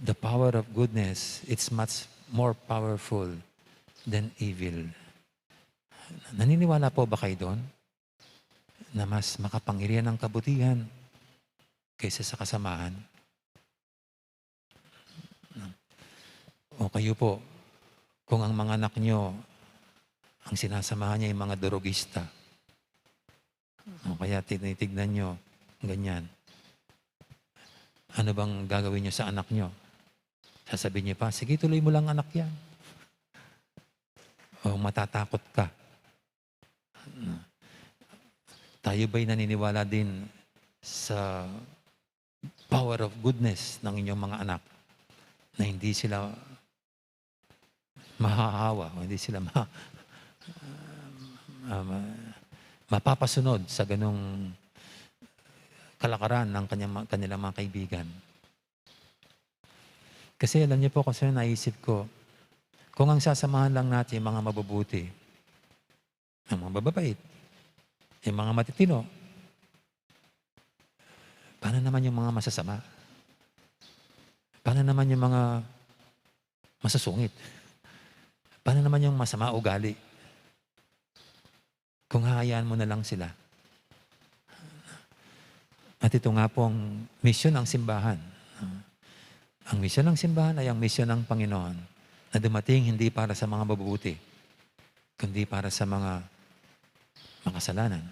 The power of goodness, it's much more powerful than evil. Naniniwala po ba kayo doon? Na mas makapangyarihan ang kabutihan kaysa sa kasamahan? O kayo po, kung ang mga anak nyo, ang sinasamahan niya ay mga drogista, o kaya tinitignan nyo, ganyan, ano bang gagawin nyo sa anak nyo? Sasabihin niyo pa, sige, tuloy mo lang anak yan. O matatakot ka. Tayo ba'y naniniwala din sa power of goodness ng inyong mga anak na hindi sila mahahawa o hindi sila mapapasunod sa ganong kalakaran ng kanilang mga kaibigan? Kasi alam niyo po, kasi naisip ko, kung ang sasamahan lang natin yung mga mabubuti, ang mga bababait, yung mga matitino, paano naman yung mga masasama? Paano naman yung mga masasungit? Paano naman yung masama ugali? Kung hahayaan mo na lang sila. At ito nga pong misyon ng simbahan. Ang misyon ng simbahan ay ang misyon ng Panginoon na dumating hindi para sa mga mabubuti, kundi para sa mga makasalanan,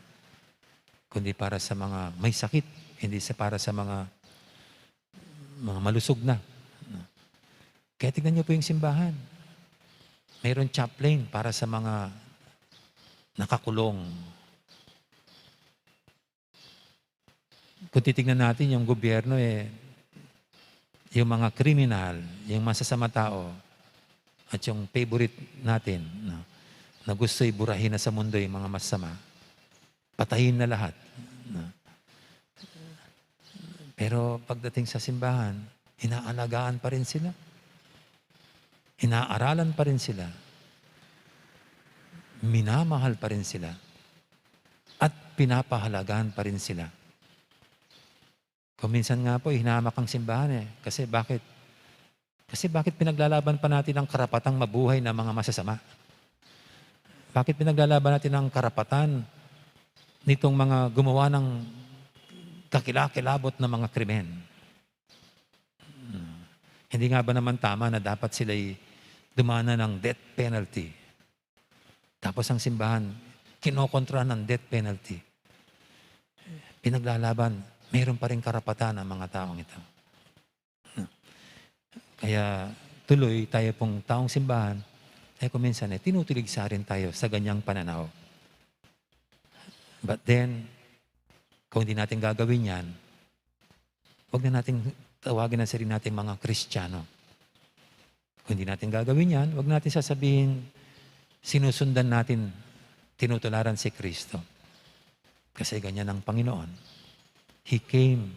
kundi para sa mga may sakit, hindi para sa mga malusog na. Kaya tignan niyo po yung simbahan. Mayroon chaplain para sa mga nakakulong. Kung titignan natin yung gobyerno, yung mga kriminal, yung masasama tao, at yung favorite natin, na gusto iburahin na sa mundo yung mga masama, patayin na lahat. Pero pagdating sa simbahan, inaalagaan pa rin sila. Inaaralan pa rin sila. Minamahal pa rin sila. At pinapahalagaan pa rin sila. Kung minsan nga po, hinahamak ang simbahan Kasi bakit? Kasi bakit pinaglalaban pa natin ang karapatang mabuhay ng mga masasama? Bakit pinaglalaban natin ang karapatan nitong mga gumawa ng kakilakilabot na mga krimen? Hindi nga ba naman tama na dapat sila'y dumana ng death penalty? Tapos ang simbahan, kinokontra ng death penalty. Pinaglalaban, mayroon pa rin karapatan ang mga taong ito. Kaya tuloy tayo pong taong simbahan, kung minsan tinutuligsa rin tayo sa ganyang pananaw. But then, kung hindi natin gagawin yan, huwag na natin tawagin na sarili natin mga Kristiyano. Kung hindi natin gagawin yan, huwag natin sasabihin, sinusundan natin, tinutularan si Kristo. Kasi ganyan ang Panginoon. He came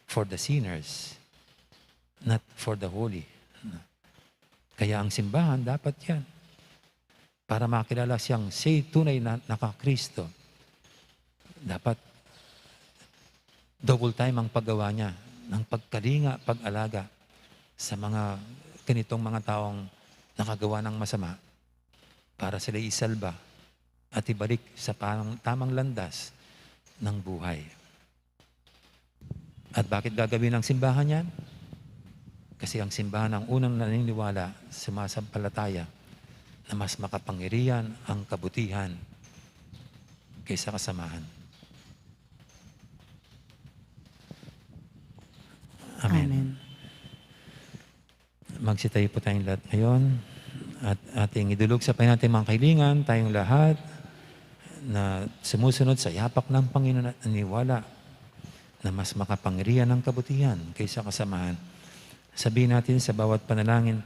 for the sinners, not for the holy. Kaya ang simbahan, dapat yan. Para makilala siyang tunay na naka-Kristo, dapat double time ang paggawa niya ng pagkalinga, pag-alaga sa mga ganitong mga taong nakagawa ng masama para sila isalba at ibalik sa tamang landas ng buhay. At bakit gagawin ng simbahan yan? Kasi ang simbahan ang unang naniniwala, sumasampalataya na mas makapangyarihan ang kabutihan kaysa kasamahan. Amen. Amen. Magsitayo po tayong lahat ngayon at ating idulog sa nating mga kailingan, tayong lahat na sumusunod sa yapak ng Panginoon at naniwala na mas makapangyarihan ang kabutihan kaysa kasamahan. Sabihin natin sa bawat panalangin,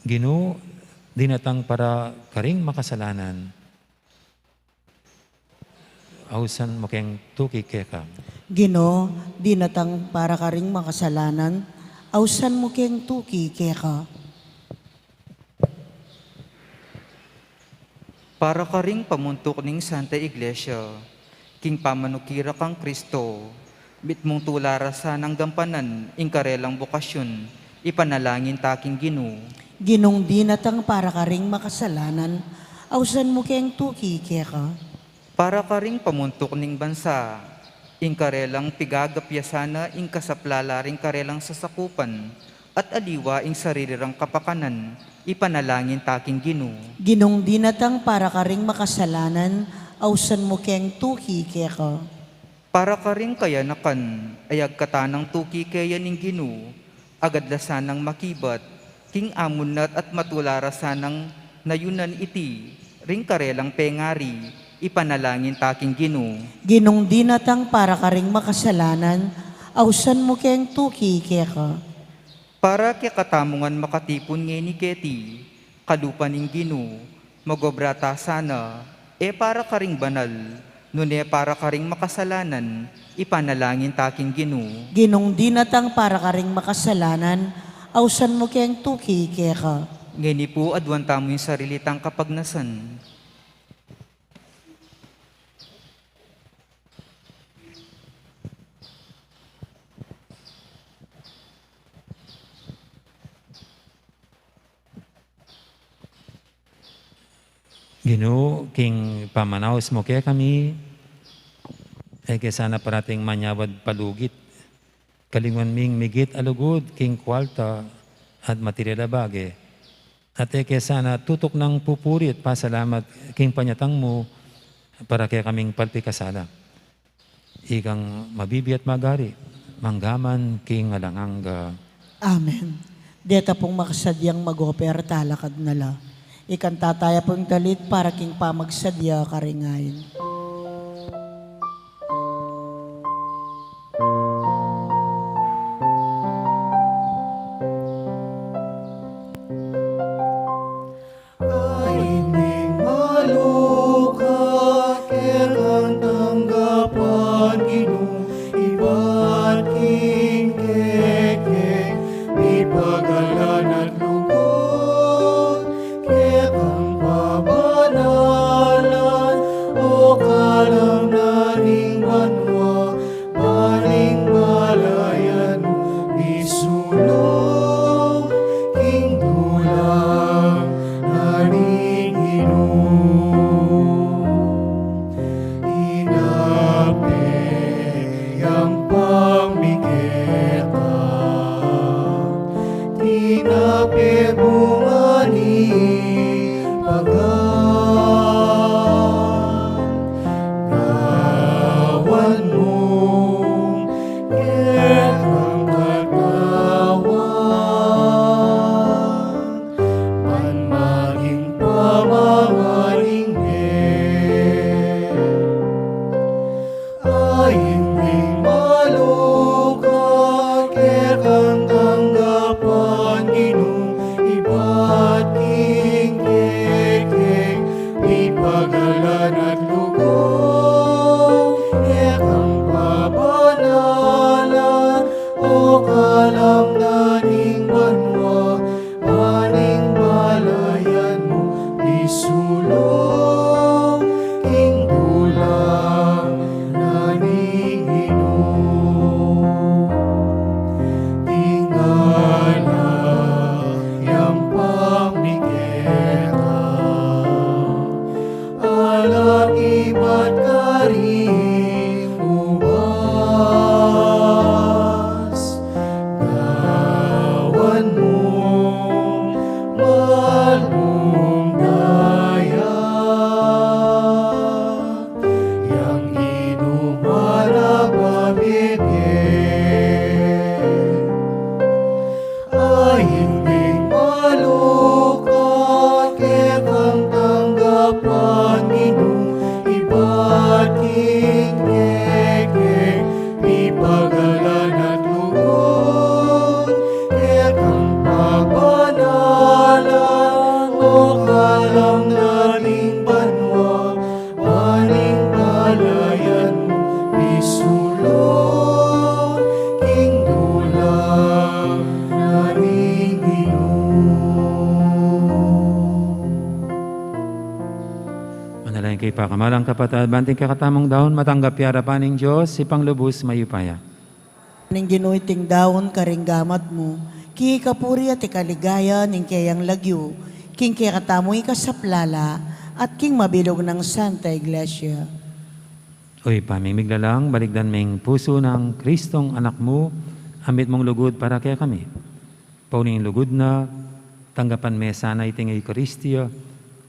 Ginoo, dinatang para karing makasalanan, ausan mo kayang tuki keka. Ginoo, dinatang para ka ring makasalanan, awsan mo keng tuki keka. Para ka ring pamuntok ning Santa Iglesia, king pamanukira kang Kristo, bit mong tularasa ng gampanan, ing karelang bukasyon, ipanalangin taking Ginoo. Ginong dinatang para ka ring makasalanan, awsan mo keng tuki keka. Para ka ring pamuntok ning bansa, ing karelang pigagapyasana, ing kasaplala ring karelang sasakupan, at aliwa ing sarirang kapakanan, ipanalangin taking Ginoo. Ginong dinatang para ka ring makasalanan, awsan mo keng tuki keka. Para ka ring kayanakan, ayag katanang tuki kaya ning Ginoo, agadlasanang makibat, king amunat at matularasanang nayunan iti, ring karelang pengari, ipanalangin taking Ginoo. Ginong dinatang para ka ring makasalanan, awsan mo keng tuki keka. Para kaya katamungan makatipon nga ni Keti, kalupan ning Ginoo, magobrata sana, para ka ring banal, nune para ka ring makasalanan, ipanalangin taking Ginoo. Ginong dinatang para ka ring makasalanan, awsan mo keng tuki keka. Ngani po adwan tamo yung sarilitang kapagnasan. Ginoo, king pamanaos mo kaya kami, kaya sana parating manyawad palugit. Kalingon ming migit alugod, king kwalta at material bage. At kaya sana tutok ng pupuri at pasalamat king panyatang mo para kaya kaming palpikasala. Ikang mabibi at magari, manggaman king alanganga. Amen. Deta pong makasadyang mag-oper talakad nala. Ikanta tayo pong dalit para king pamagsadya karingayin. Kaining malukat, kekang tanggapan Ginoo, iba't king keke, may pagalan at lugod, kekang pabanalan, o kay pakamalang kapatid, banting kakatamong daon, matanggap yarapan ng Diyos, ipang lubos mayupaya. Ning ginuiting daon karing gamat mo, ki kapuri at ikaligaya ning kayang lagyo, king kaya katamoy kasaplala, at king mabilog ng Santa Iglesia. Uy, pamimiglalang, baligdan ming puso ng Kristong anak mo, amit mong lugod para kaya kami. Pauling lugod na, tanggapan me sana iting Eucharistia,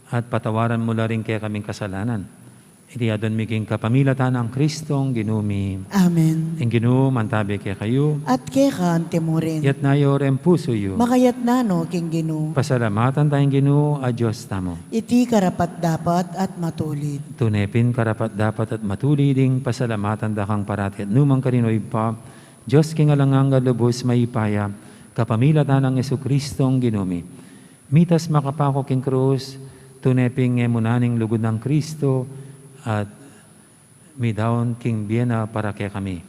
at patawaran mo rin kaya kaming kasalanan. Iti adon miging kapamilatan ng Kristong ginumi. Amen. Ang ginum, antabi kaya kayo, At kaya ka antemorin, yat na yorem puso yu. makayat nano king ginu, Pasalamatan tayong ginu, a Diyos tamo. iti karapat dapat at matulid. Tunepin karapat dapat at matuliding pasalamatan da kang parati at numang karinoy pa, Diyos kingalangang galubos maipaya, kapamilatan ng Jesukristong ginumi. Mitas makapako king krus, tuneping emunaning lugod ng Kristo, at midaon king biena para kaya kami.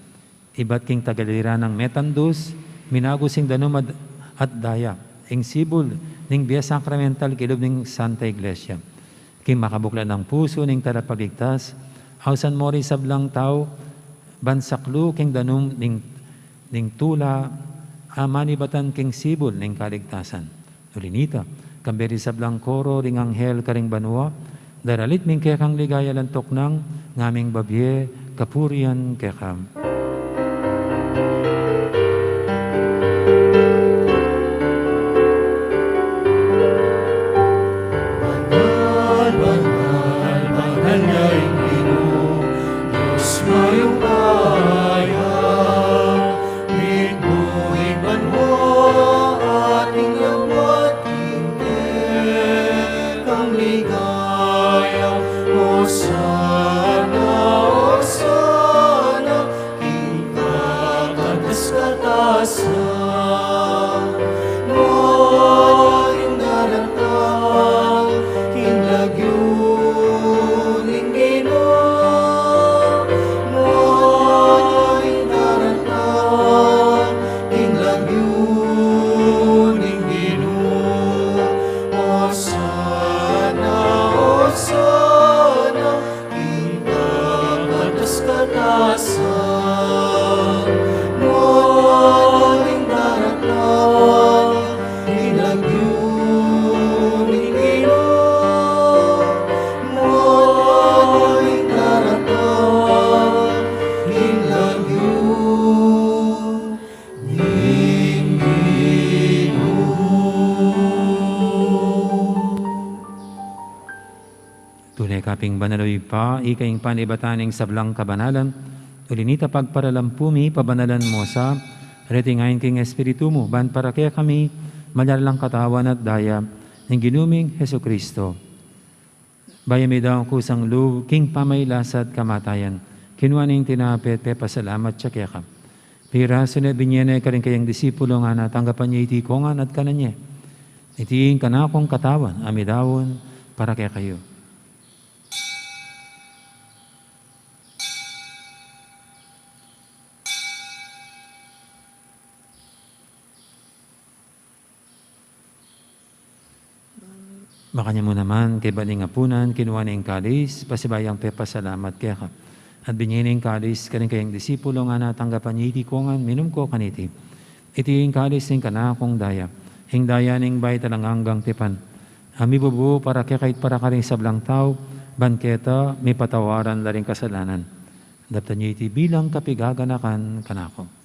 Ibat king tagalira ng metandus, minagusing danum at daya, ing sibul, ning biya sakramental kilob ning Santa Iglesia. King makabukla ng puso ning tarapagligtas, hausan mori sablang tao, bansaklu king danum ning tula, amanibatan king sibul ning kaligtasan. Ulinita, kamberi sablang koro ring anghel karing banwa, daralit ming kekang ligaya lantok ng ngaming babye, kapurian kekam. Banal, banal, banal na Ginoo, Diyos ngayong bayan. Minu'y banwa ating lawat kang ligaya. Hosana, Hosana, king kakatas-katasan. Moring daratang, king lagyuning Ginoo. Moring daratang, king lagyuning Ginoo. Hosana, Hosana, king kakatas-katasan. Moring daratang, king lagyuning Ginoo. Moring daratang, king lagyuning Tunay kaping banaloy pa, ikaing panibataning sablang kabanalan, ulinita pagparalampumi, pabanalan mo sa retingayin king Espiritu mo, ban para kaya kami, malalang katawan at daya, ng ginuming Heso Kristo. Bayami daw kusang loob, king pamaylasat kamatayan, kinuaning tinapit, pasalamat siya kaya ka. Pira, sunod binyene ka rin kayang disipulo nga natanggapan niya iti kongan at kananya. Itiin ka na akong katawan, amidawon, para kaya kayo. Makanya mo naman, kay baling apunan, kinuha na yung kalis, pasibayang pepasalamat kaya ka. At binyayin yung kalis, kaning kayang disipulo nga natanggapan niya iti kongan, minum ko kaniti. Iti yung kalis ng kanakong daya, hing daya ning bay talang hanggang tipan. Ami bubu para kaya kahit para ka rin sablang tao, banketa, may patawaran la rin kasalanan. Dapta niya iti bilang kapigaganakan kanako.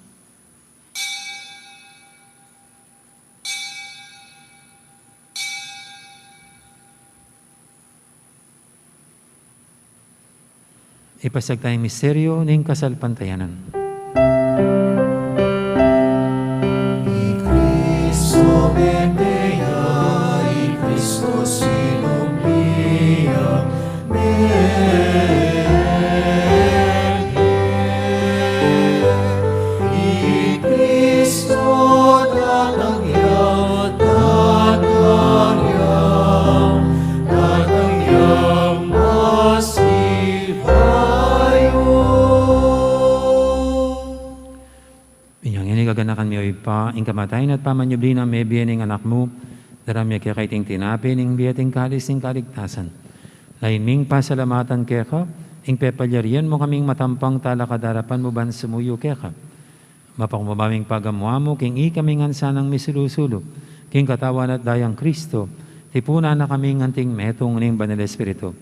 Ipasag tayong misteryo ng kasalpantayanan. Cristo Medea, y Cristo Sinopia, y Cristo datangya, gaganakan mi pa, ing kamatayin at pamanyubli na may biyaning anak mo, daramya kaya kaiting tinapi, ning biyating kalis ng kaligtasan. Kaiming pasalamatan keka, ing pepalyarian mo kaming matampang talakadarapan mo ban sumuyo keka. Mapakumabaming pagamuamo, king ikaming sanang misilusulo, king katawan at dayang Kristo, tipuna na kaming anting metong ning Banal Espiritu.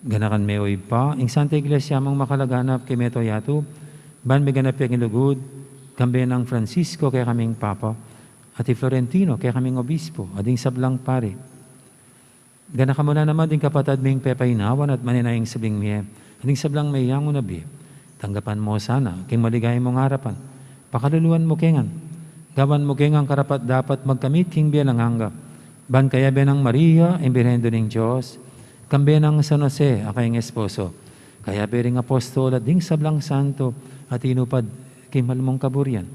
Ganakan meoy pa, ing Santa Iglesia mong makalaganap kay meto yato, ban may ganap yung ilugod, kambe ng Francisco kay kaming Papa, at Florentino kay kaming Obispo, ading sablang pare. Gana ka muna naman din kapatid ming pepaynawan at maninayang sabing miye, ading sablang may yango na biye. Tanggapan mo sana, king maligay mong harapan, pakaluluan mo kengan, gawan mo kengan karapat dapat magkamit king biya ng hangga, ban kaya biya ng Maria, imbirhendo ng Diyos, kambe ng San Jose, akayong esposo, kaya biya ring apostol at ding sablang santo, at inupad king malmong kaburian,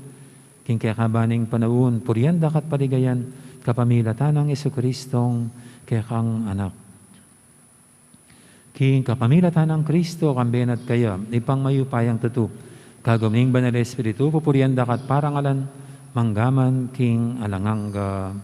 king kaya kabaning panahon, puriyan dakat paligayan, kapamilatan ng Jesucristong kaya kang anak. King kapamilatan ng Kristo, kamben at kaya, ipang mayupayang tutu, kaguming Banal Espiritu, pupuriyan dakat parangalan, manggaman king alanganga.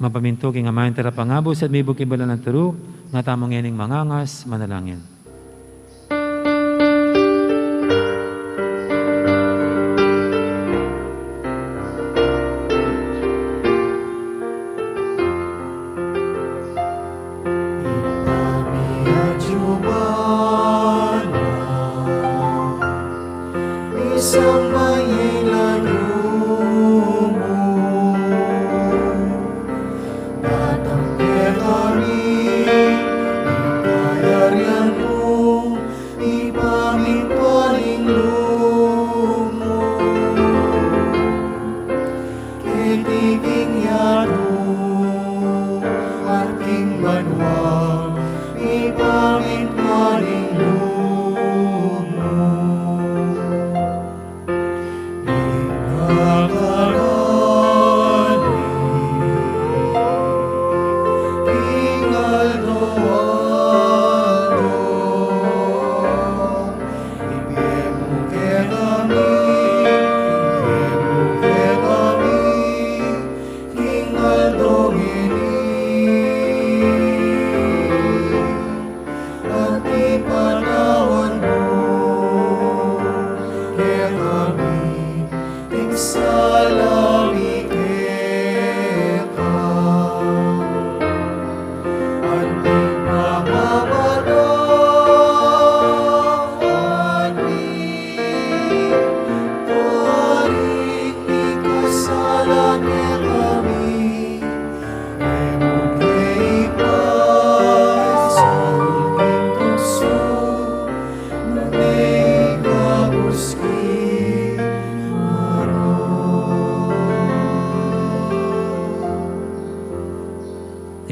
Mapaminto king amayan terapangabos at may bukibalan ng turu, nga tamong yaning mangangas, manalangin. Isang mayilan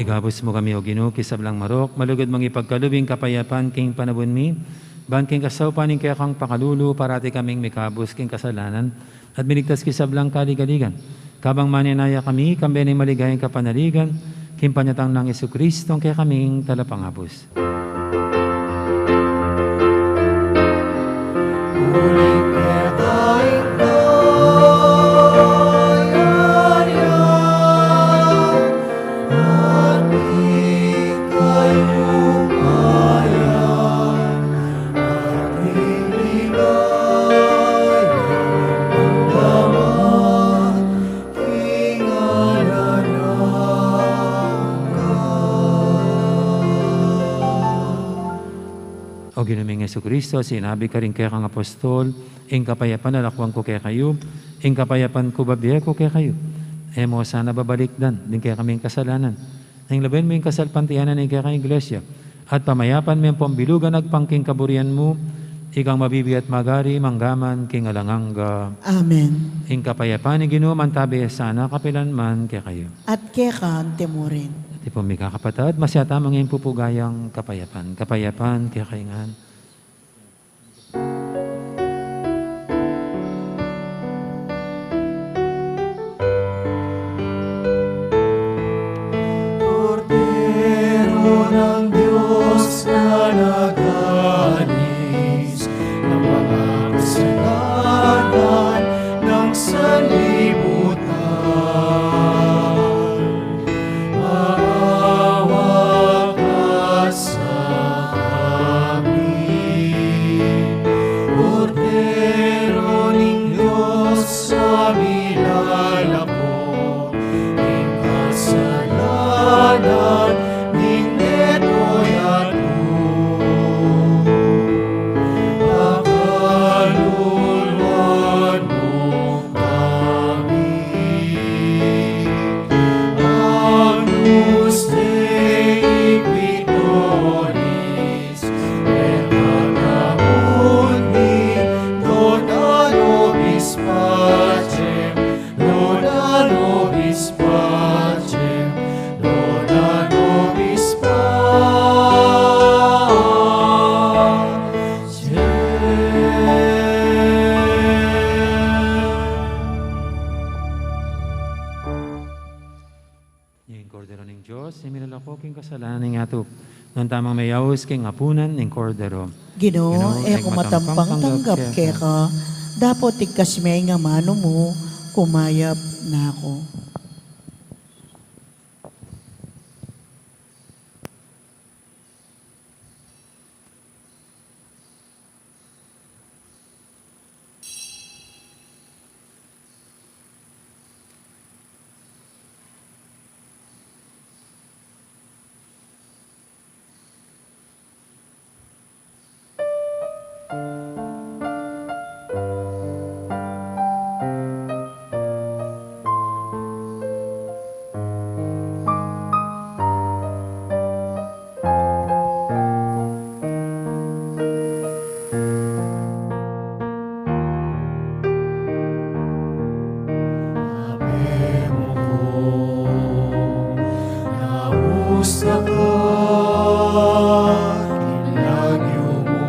Igabos mo kami o Ginoo kisablang marok, malugod mang ipagkalubing kapayapan king panabon mi, ban king kasawpaning kaya kang pakalulu, parati kaming mikabos king kasalanan, at miligtas kisablang kaligaligan. Kabang maninaya kami, kambenay maligayang kapanaligan, king panyatang ng Jesucristo, kaya kaming talapangabos. O Ginuming Jesucristo, sinabi ka rin kaya kang apostol, ing kapayapan nalakwang ko kaya kayo, ing kapayapan ko babiya ko kaya kayo. E mo sana babalikdan, din kaya kaming kasalanan. Nang labayin mo yung kasalpantianan ng kaya kang iglesia, at pamayapan mo yung pambilugan agpangking kaburian mo, ikang mabibiyat magari, manggaman, king alanganga. Amen. Ing kapayapan ni Ginoo, mantabi sana kapilan man kaya kayo. At kaya ka, temurin. Di po may kakapatad, masyata mga pupugayang kapayapan. Kapayapan, kakaingan. Kordero ng Diyos na nagalis ng mga kasalanan ng sanlibutan. Maawa ka sa amin. Kordero ng Diyos sa milalako ng kasalanan ng neto'y ato. Pakaluluan mo kami. Agnus Dei Victoris, pecata mundi, dona nobis pacem, dona nobis pacem, dona nobis Yung kordero ng Diyos, imilalako king kasalanan ng ato. Nung tamang mayaws king apunan ng kordero. Ginoo, Ginoo, kung matampang tanggap kaya ka, dapat tigkas may nga mano mo, kumayap na ako. Nausta ka, kinlagyo mo,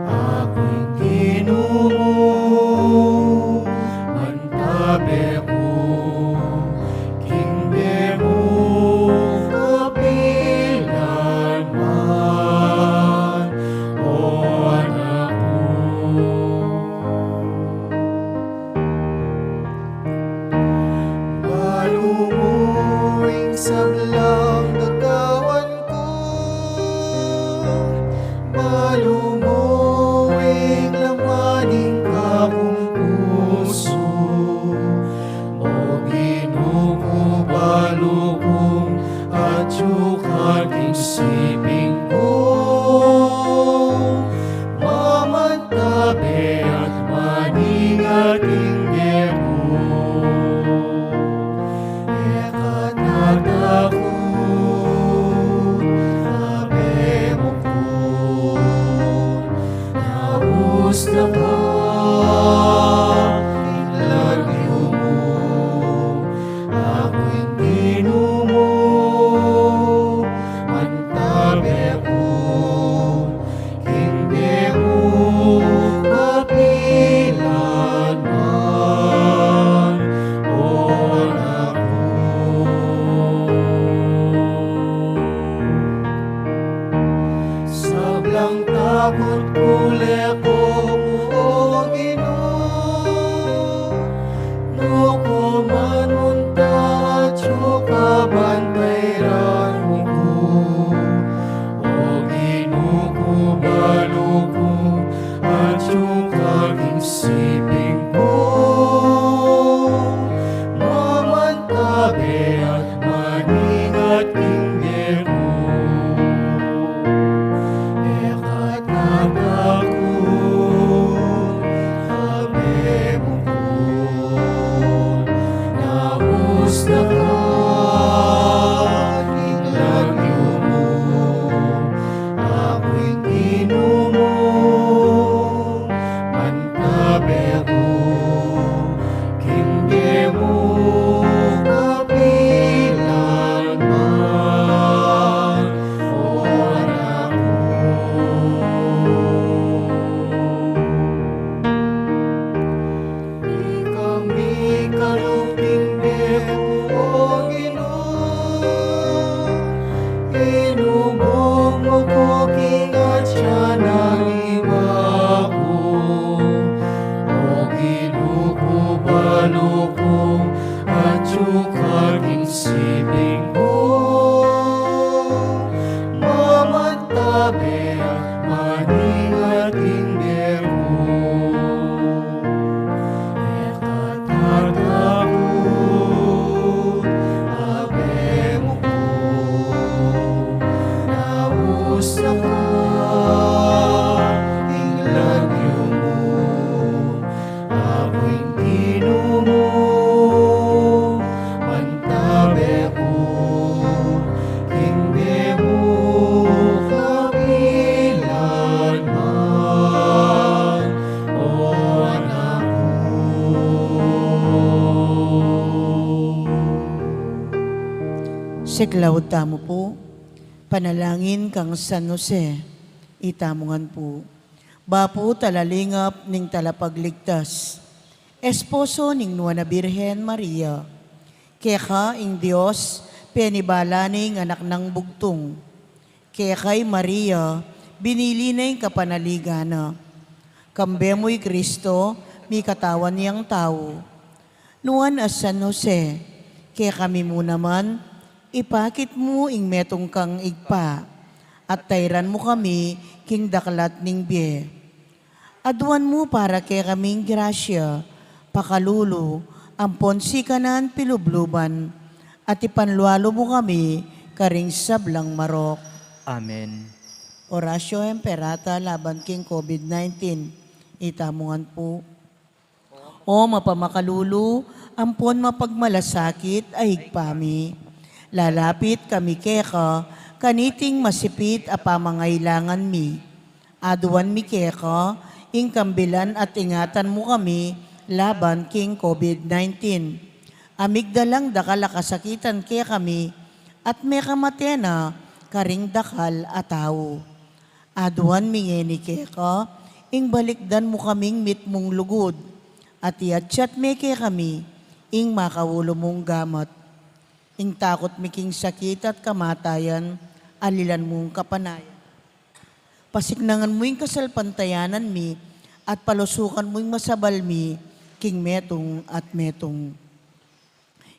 ako'y Ginoo, mantabi ko, kingbe mo, kapilan man, o anak ko. Malumuing sablang nagawan ko, malumuing lamaning kakong puso, o Ginoo balukong at yukating siping ko, mamantabi at maningating demo. Takot, abe mo ko, nausta ka, kinlagyo mo, ako'y Ginoo mo, mantabi ko, kingbe mo, kapilan man, o anak ko. Sablang takot kuli ako, o Ginoo, no ko man munta at yukabantayan mo ko, o Ginoo ko balukong at yukating siping ko, mamantabi at maningat kingbe ko. Ekatakot, tinubog mo ko kingat siya ng iwa ko. O ginukubalo ko at yukating sibing mo. Mamantabi at maningating bero. Ekatatagod, abe mo ko. Naus na ka, inglagyo mo. Ako'y tino mo, mantabi ko. Hingbe mo kapilanman, o anak ko. Siklaw tamo po, panalangin kang San Jose, itamungan po. Bapo talalingap ning talapagligtas, esposo ning Nuana Birhen Maria, keka ing Dios, penibala ning anak ng bugtong, kekay Maria, binili na yung kapanaligana, kambemoy Kristo, mi katawan niyang tao. Nuan as San Jose, kaya kami mo naman, ipakit mo ing metong kang igpa, at tayran mo kami king daklat ning biye. Aduan mo para kay kaming grasya, pakalulu, ampon si kanan pilubluban, at ipanlualo mo kami karing sablang marok. Amen. Orasyo Emperata laban king COVID-19, itamungan po. O mapamakalulu, ampon mapagmalasakit ay higpami. Lalapit kami keka, kaniting masipit a pamangailangan mi. Aduan mi keka, ing kambilan at ingatan mo kami laban king COVID-19. Amigdalang dakal kasakitan kaya kami at may kamatena karing dakal ataw. Aduan mi ngeni keka, ing balikdan mo kaming mitmong lugod at iatsyat me kaya kami ing makawulo mong gamat. Ing takot miking sakit at kamatayan, alilan mong kapanayan. Pasiknangan mo yung kasalpantayanan mi, at palusukan mo yung masabal mi, king metong at metong.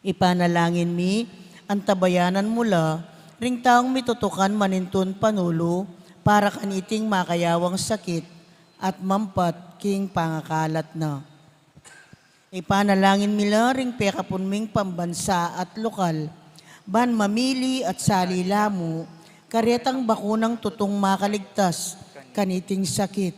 Ipanalangin mi, ang tabayanan mula, ring taong mitutukan manintun panulo, para kaniting makayawang sakit, at mampat king pangakalat na. Ipanalangin mila ring pekapun ming pambansa at lokal, ban mamili at salila mo, karetang bakunang tutong makaligtas, kaniting sakit.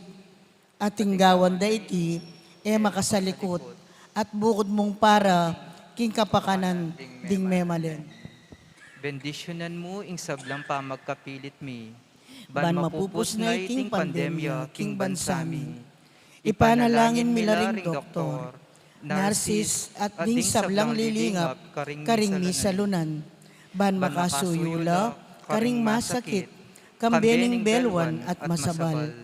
At tinggawan da iti, makasalikot, at bukod mong para, king kapakanan, ding memalen. Bendisyonan mo ing sablang pamagkapilit mi. Ban mapupus na iting pandemya, king bansami. Ipanalangin mila ring doktor, Narcis at ding sablang lilingap, karing misalunan, ban makasuyula, karing masakit, kambening belwan at masabal.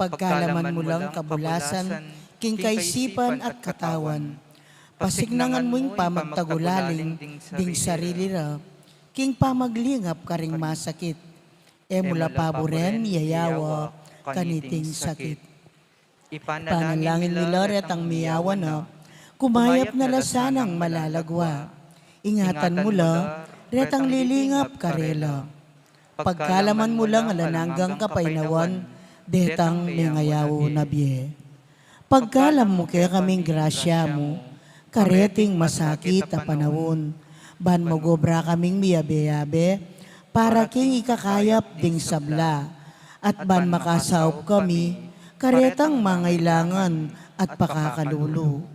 Pagkalaman mo lang kabulasan, king kaisipan at katawan. Pasignangan mo yung pamagtagulaling, ding sarili ra, king pamaglingap karing masakit. Mula paboren, yayawa, kaniting sakit. Panalangin ni Loret ang miyawa na, kumayap na lasanang malalagwa. Ingatan mo la, retang lilingap karela. Pagkalaman mo lang alananggang kapainawan, detang mengayaw na biye. Pagkalam mo kaya kaming grasya mo, kareting masakit a panawon, ban mo gobra kaming miyabe-yabe, para king ikakayap ding sabla, at ban makasaup kami, karetang mangailangan at pakakalulo.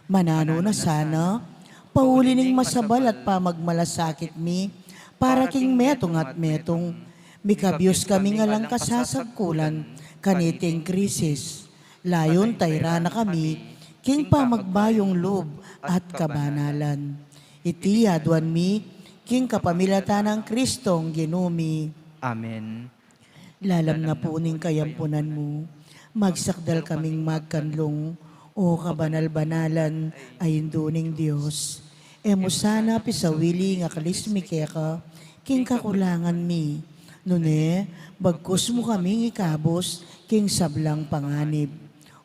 Manano na sana, paulining masabal at pamagmalasakit mi, para king metong at metong, mikabyos kami nga lang kasasagkulan, kaniting krisis. Layon tayra na kami, king pamagbayong loob at kabanalan. Iti aduan mi, king kapamilatan ng Kristong ginumi. Amen. Lalam na po ning kayampunan mo, magsakdal kaming magkanlong, o kabanal-banalan ay induning Diyos. Emo sana pisawili nga kalismikeka, king kakulangan mi, Nune, bagkus mo kaming ikabos, king sablang panganib,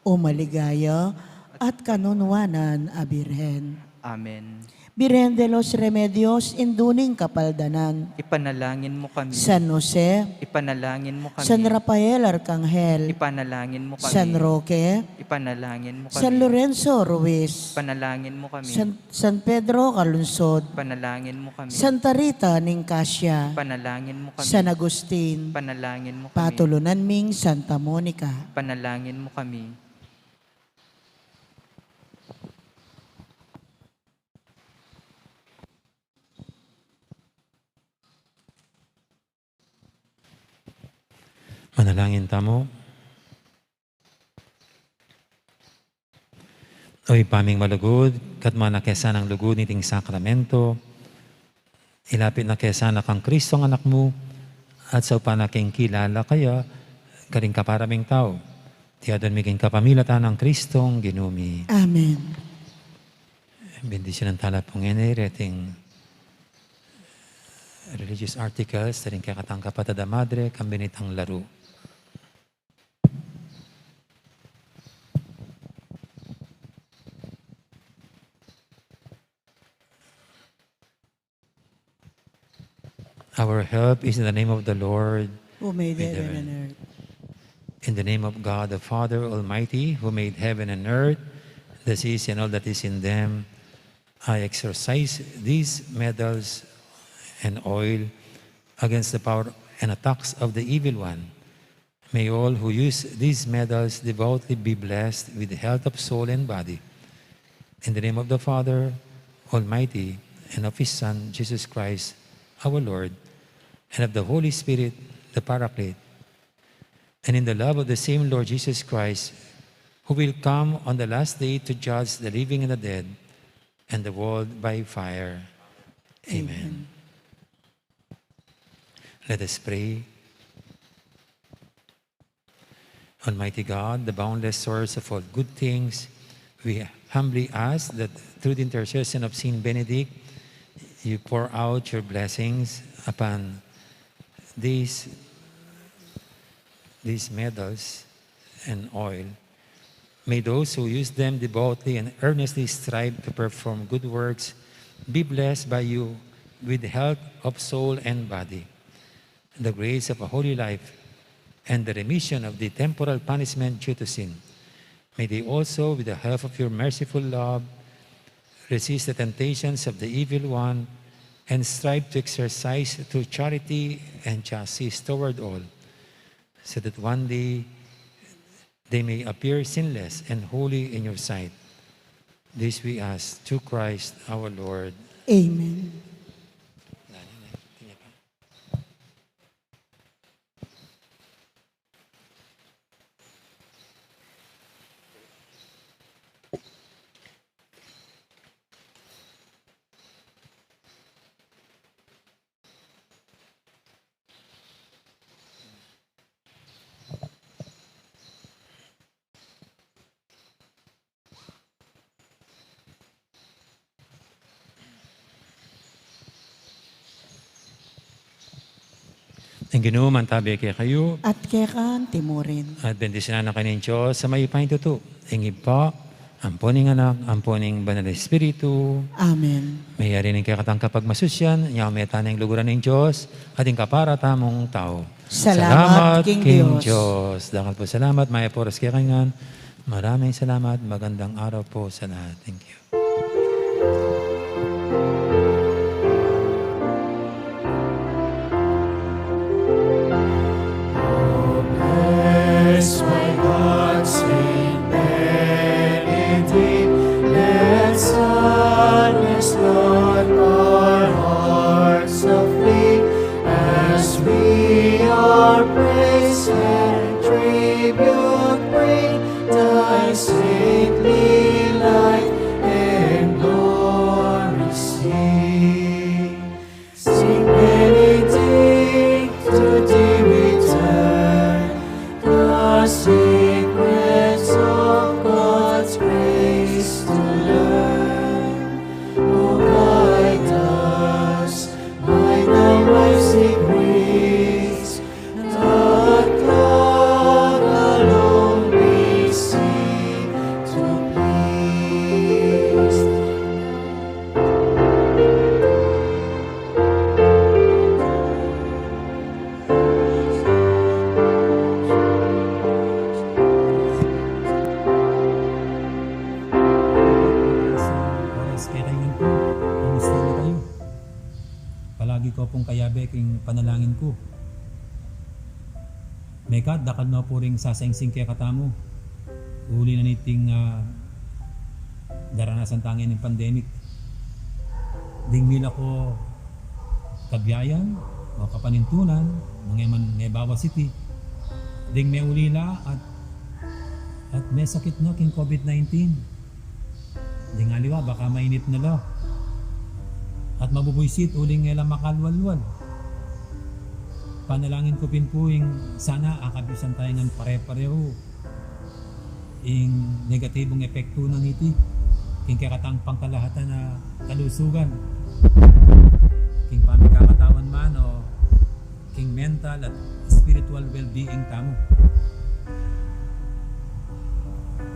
o maligaya at kanunwanan a Birhen. Amen. Birhen de los Remedios, induning kapaldanan. Ipanalangin mo kami. San Jose, Ipanalangin mo kami. San Rafael Arcangel, Ipanalangin mo kami. San Roque, Ipanalangin mo kami. San Lorenzo Ruiz, Ipanalangin mo kami. San Pedro Calunsod, Ipanalangin mo kami. Santa Rita Nicasio, Ipanalangin mo kami. San Agustin, Ipanalangin mo kami. Patulunan Ming Santa Monica. Ipanalangin mo kami. Manalangin tamo. Oy paming malugod, kat manakesan ang lugod niting sakramento, ilapit na kesan na kang Kristo ang anak mo, at sa upanaking kilala kaya, karing kaparaming tao. Tiyadon miging kapamilatan ng Kristong ginumi. Amen. Bendisyon ng talapong ene, reting religious articles, taring kakatang kapatada madre, kambinitang laro. Our help is in the name of the Lord, Who made Made heaven heaven. and earth. in the name of God the Father Almighty, who made heaven and earth, the seas and all that is in them. I exercise these medals and oil against the power and attacks of the evil one. May all who use these medals devoutly be blessed with the health of soul and body. In the name of the Father Almighty, and of His Son, Jesus Christ, our Lord, and of the Holy Spirit, the Paraclete, and in the love of the same Lord Jesus Christ, who will come on the last day to judge the living and the dead, and the world by fire. Amen. Let us pray. Almighty God, the boundless source of all good things, we humbly ask that through the intercession of Saint Benedict, you pour out your blessings upon these medals and oil. May those who use them devoutly and earnestly strive to perform good works be blessed by you with health of soul and body, the grace of a holy life, and the remission of the temporal punishment due to sin. May they also, with the help of your merciful love, resist the temptations of the evil one and strive to exercise true charity and justice toward all, so that one day they may appear sinless and holy in your sight. This we ask through Christ our Lord. Amen. Ang Ginoo mantabi kay kayo, At kekan timurin. at bendisyonan na kanin Diyos sa may pahintuto. Ingib pa, amponing anak, amponing banal na Espiritu, Amen. mayari ng kakatang kapag masusyan, niya meta ng luguran ng Diyos, ating kapara tamong tao. Salamat, King Diyos. Diyos. Dakal po salamat, maya poras kaya kanyan. Maraming salamat, magandang araw po sa lahat. Thank you. Blessed by God, Saint Benedict, let sadness not our hearts afflict, as we our praise and tribute bring, thy saintly light and glory sing. Saint Benedict, to thee we turn, the secrets of God's grace to learn. O guide us by thy wise degrees, may dakad na po ring sasangsing kaya katamo. Uli na niting daranasan tangin ng pandemic. Ding mila ko kabiyayan o kapanintunan ng Bawa City. Ding may ulila at may sakit na king COVID-19. Ding aliwa baka mainit na lo. At mabubuysit uling nga lang makalwalwal. Panalangin ko pinpuing sana akabisan tayo ng pare-pareho ing negatibong epekto ng iti king kakatang pangkalahatan na kalusugan king pamikakatawan man o king mental at spiritual well-being tamo.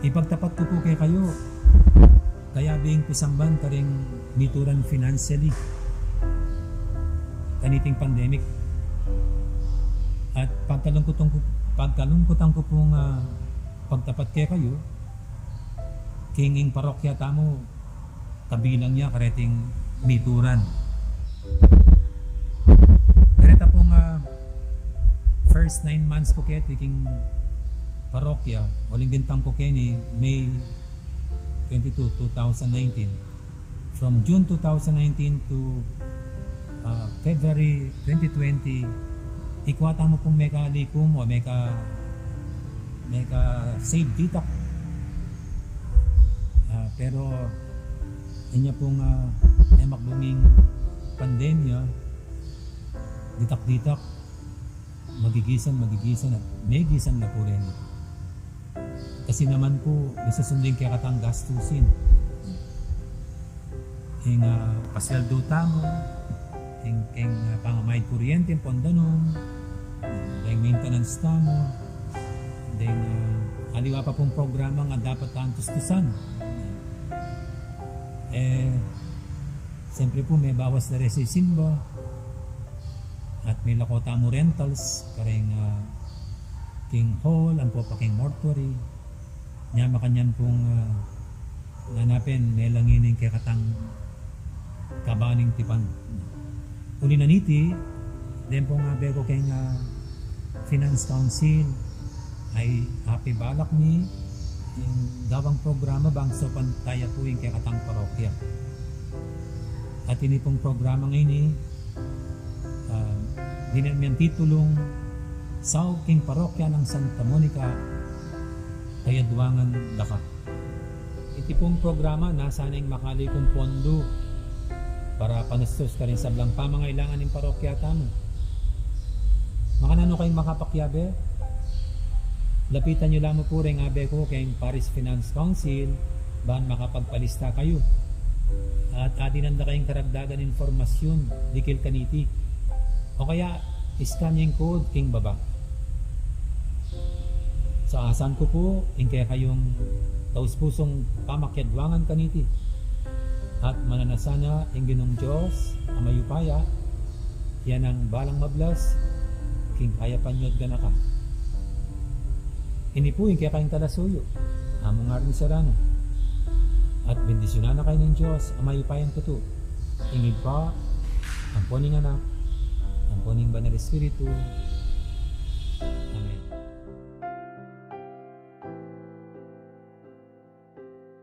Ipagtapat ko po kayo kaya bing pisamban karing mituran financially kaniting pandemic at pagkalungkutan ko pong pagtapat kayo kinging parokya tamo kabilang niya kareting mituran. Kareta pong first 9 months ko kaya king parokya uling bintang ko kaya ni May 22, 2019. From June 2019 to February 2020 ikwata mo pong meka likum o meka save dita. Pero inya pong makbunging pandemya ditak-ditak magigisan at may gisan na po rin. Kasi naman po isasundin kaya katang gastusin ing pasweldo tamo ing pangamayad kuryente pondanom ing maintenance tamo then aliwa pa pong programa nga dapat tustusan. Siyempre po may bawas na resisimba at may lakota mo rentals karing king hall ang po pa king mortuary niya makanyan pong nanapin may langining kay katang kabaning tipan. Uli na niti din po nga beko kay finance council ay happy balak ni yung gawang programa bang so pantaya po yung kay katang parokya. At ini pong programa ngayon dinamyan titulong Sao King Parokya ng Santa Monica Kayadwangan Laka. Iti pong programa nasa na yung makali kong pondo para panastos ka rin sa blang pamangailangan ng parokya tamo. Makanano kayong makapakyabe? Lapitan nyo lamang po rin abe ko kayong Paris Finance Council bahan makapagpalista kayo. At atinanda kayong karagdagan informasyon dikil kaniti. O kaya scan yung code king baba. Sa asan ko po in kaya kayong taus-pusong pamakyadwangan kaniti. At mananasana yung ginong Diyos amayupaya yan ang balang mablas king kaya panyod gana ka. Ini po yung kaya kayong talasuyo among nga rin sarano. At bendisyonan na kayo ng Diyos amayupayan ko to. Ingid pa ang poning anak ang poning Banal Espiritu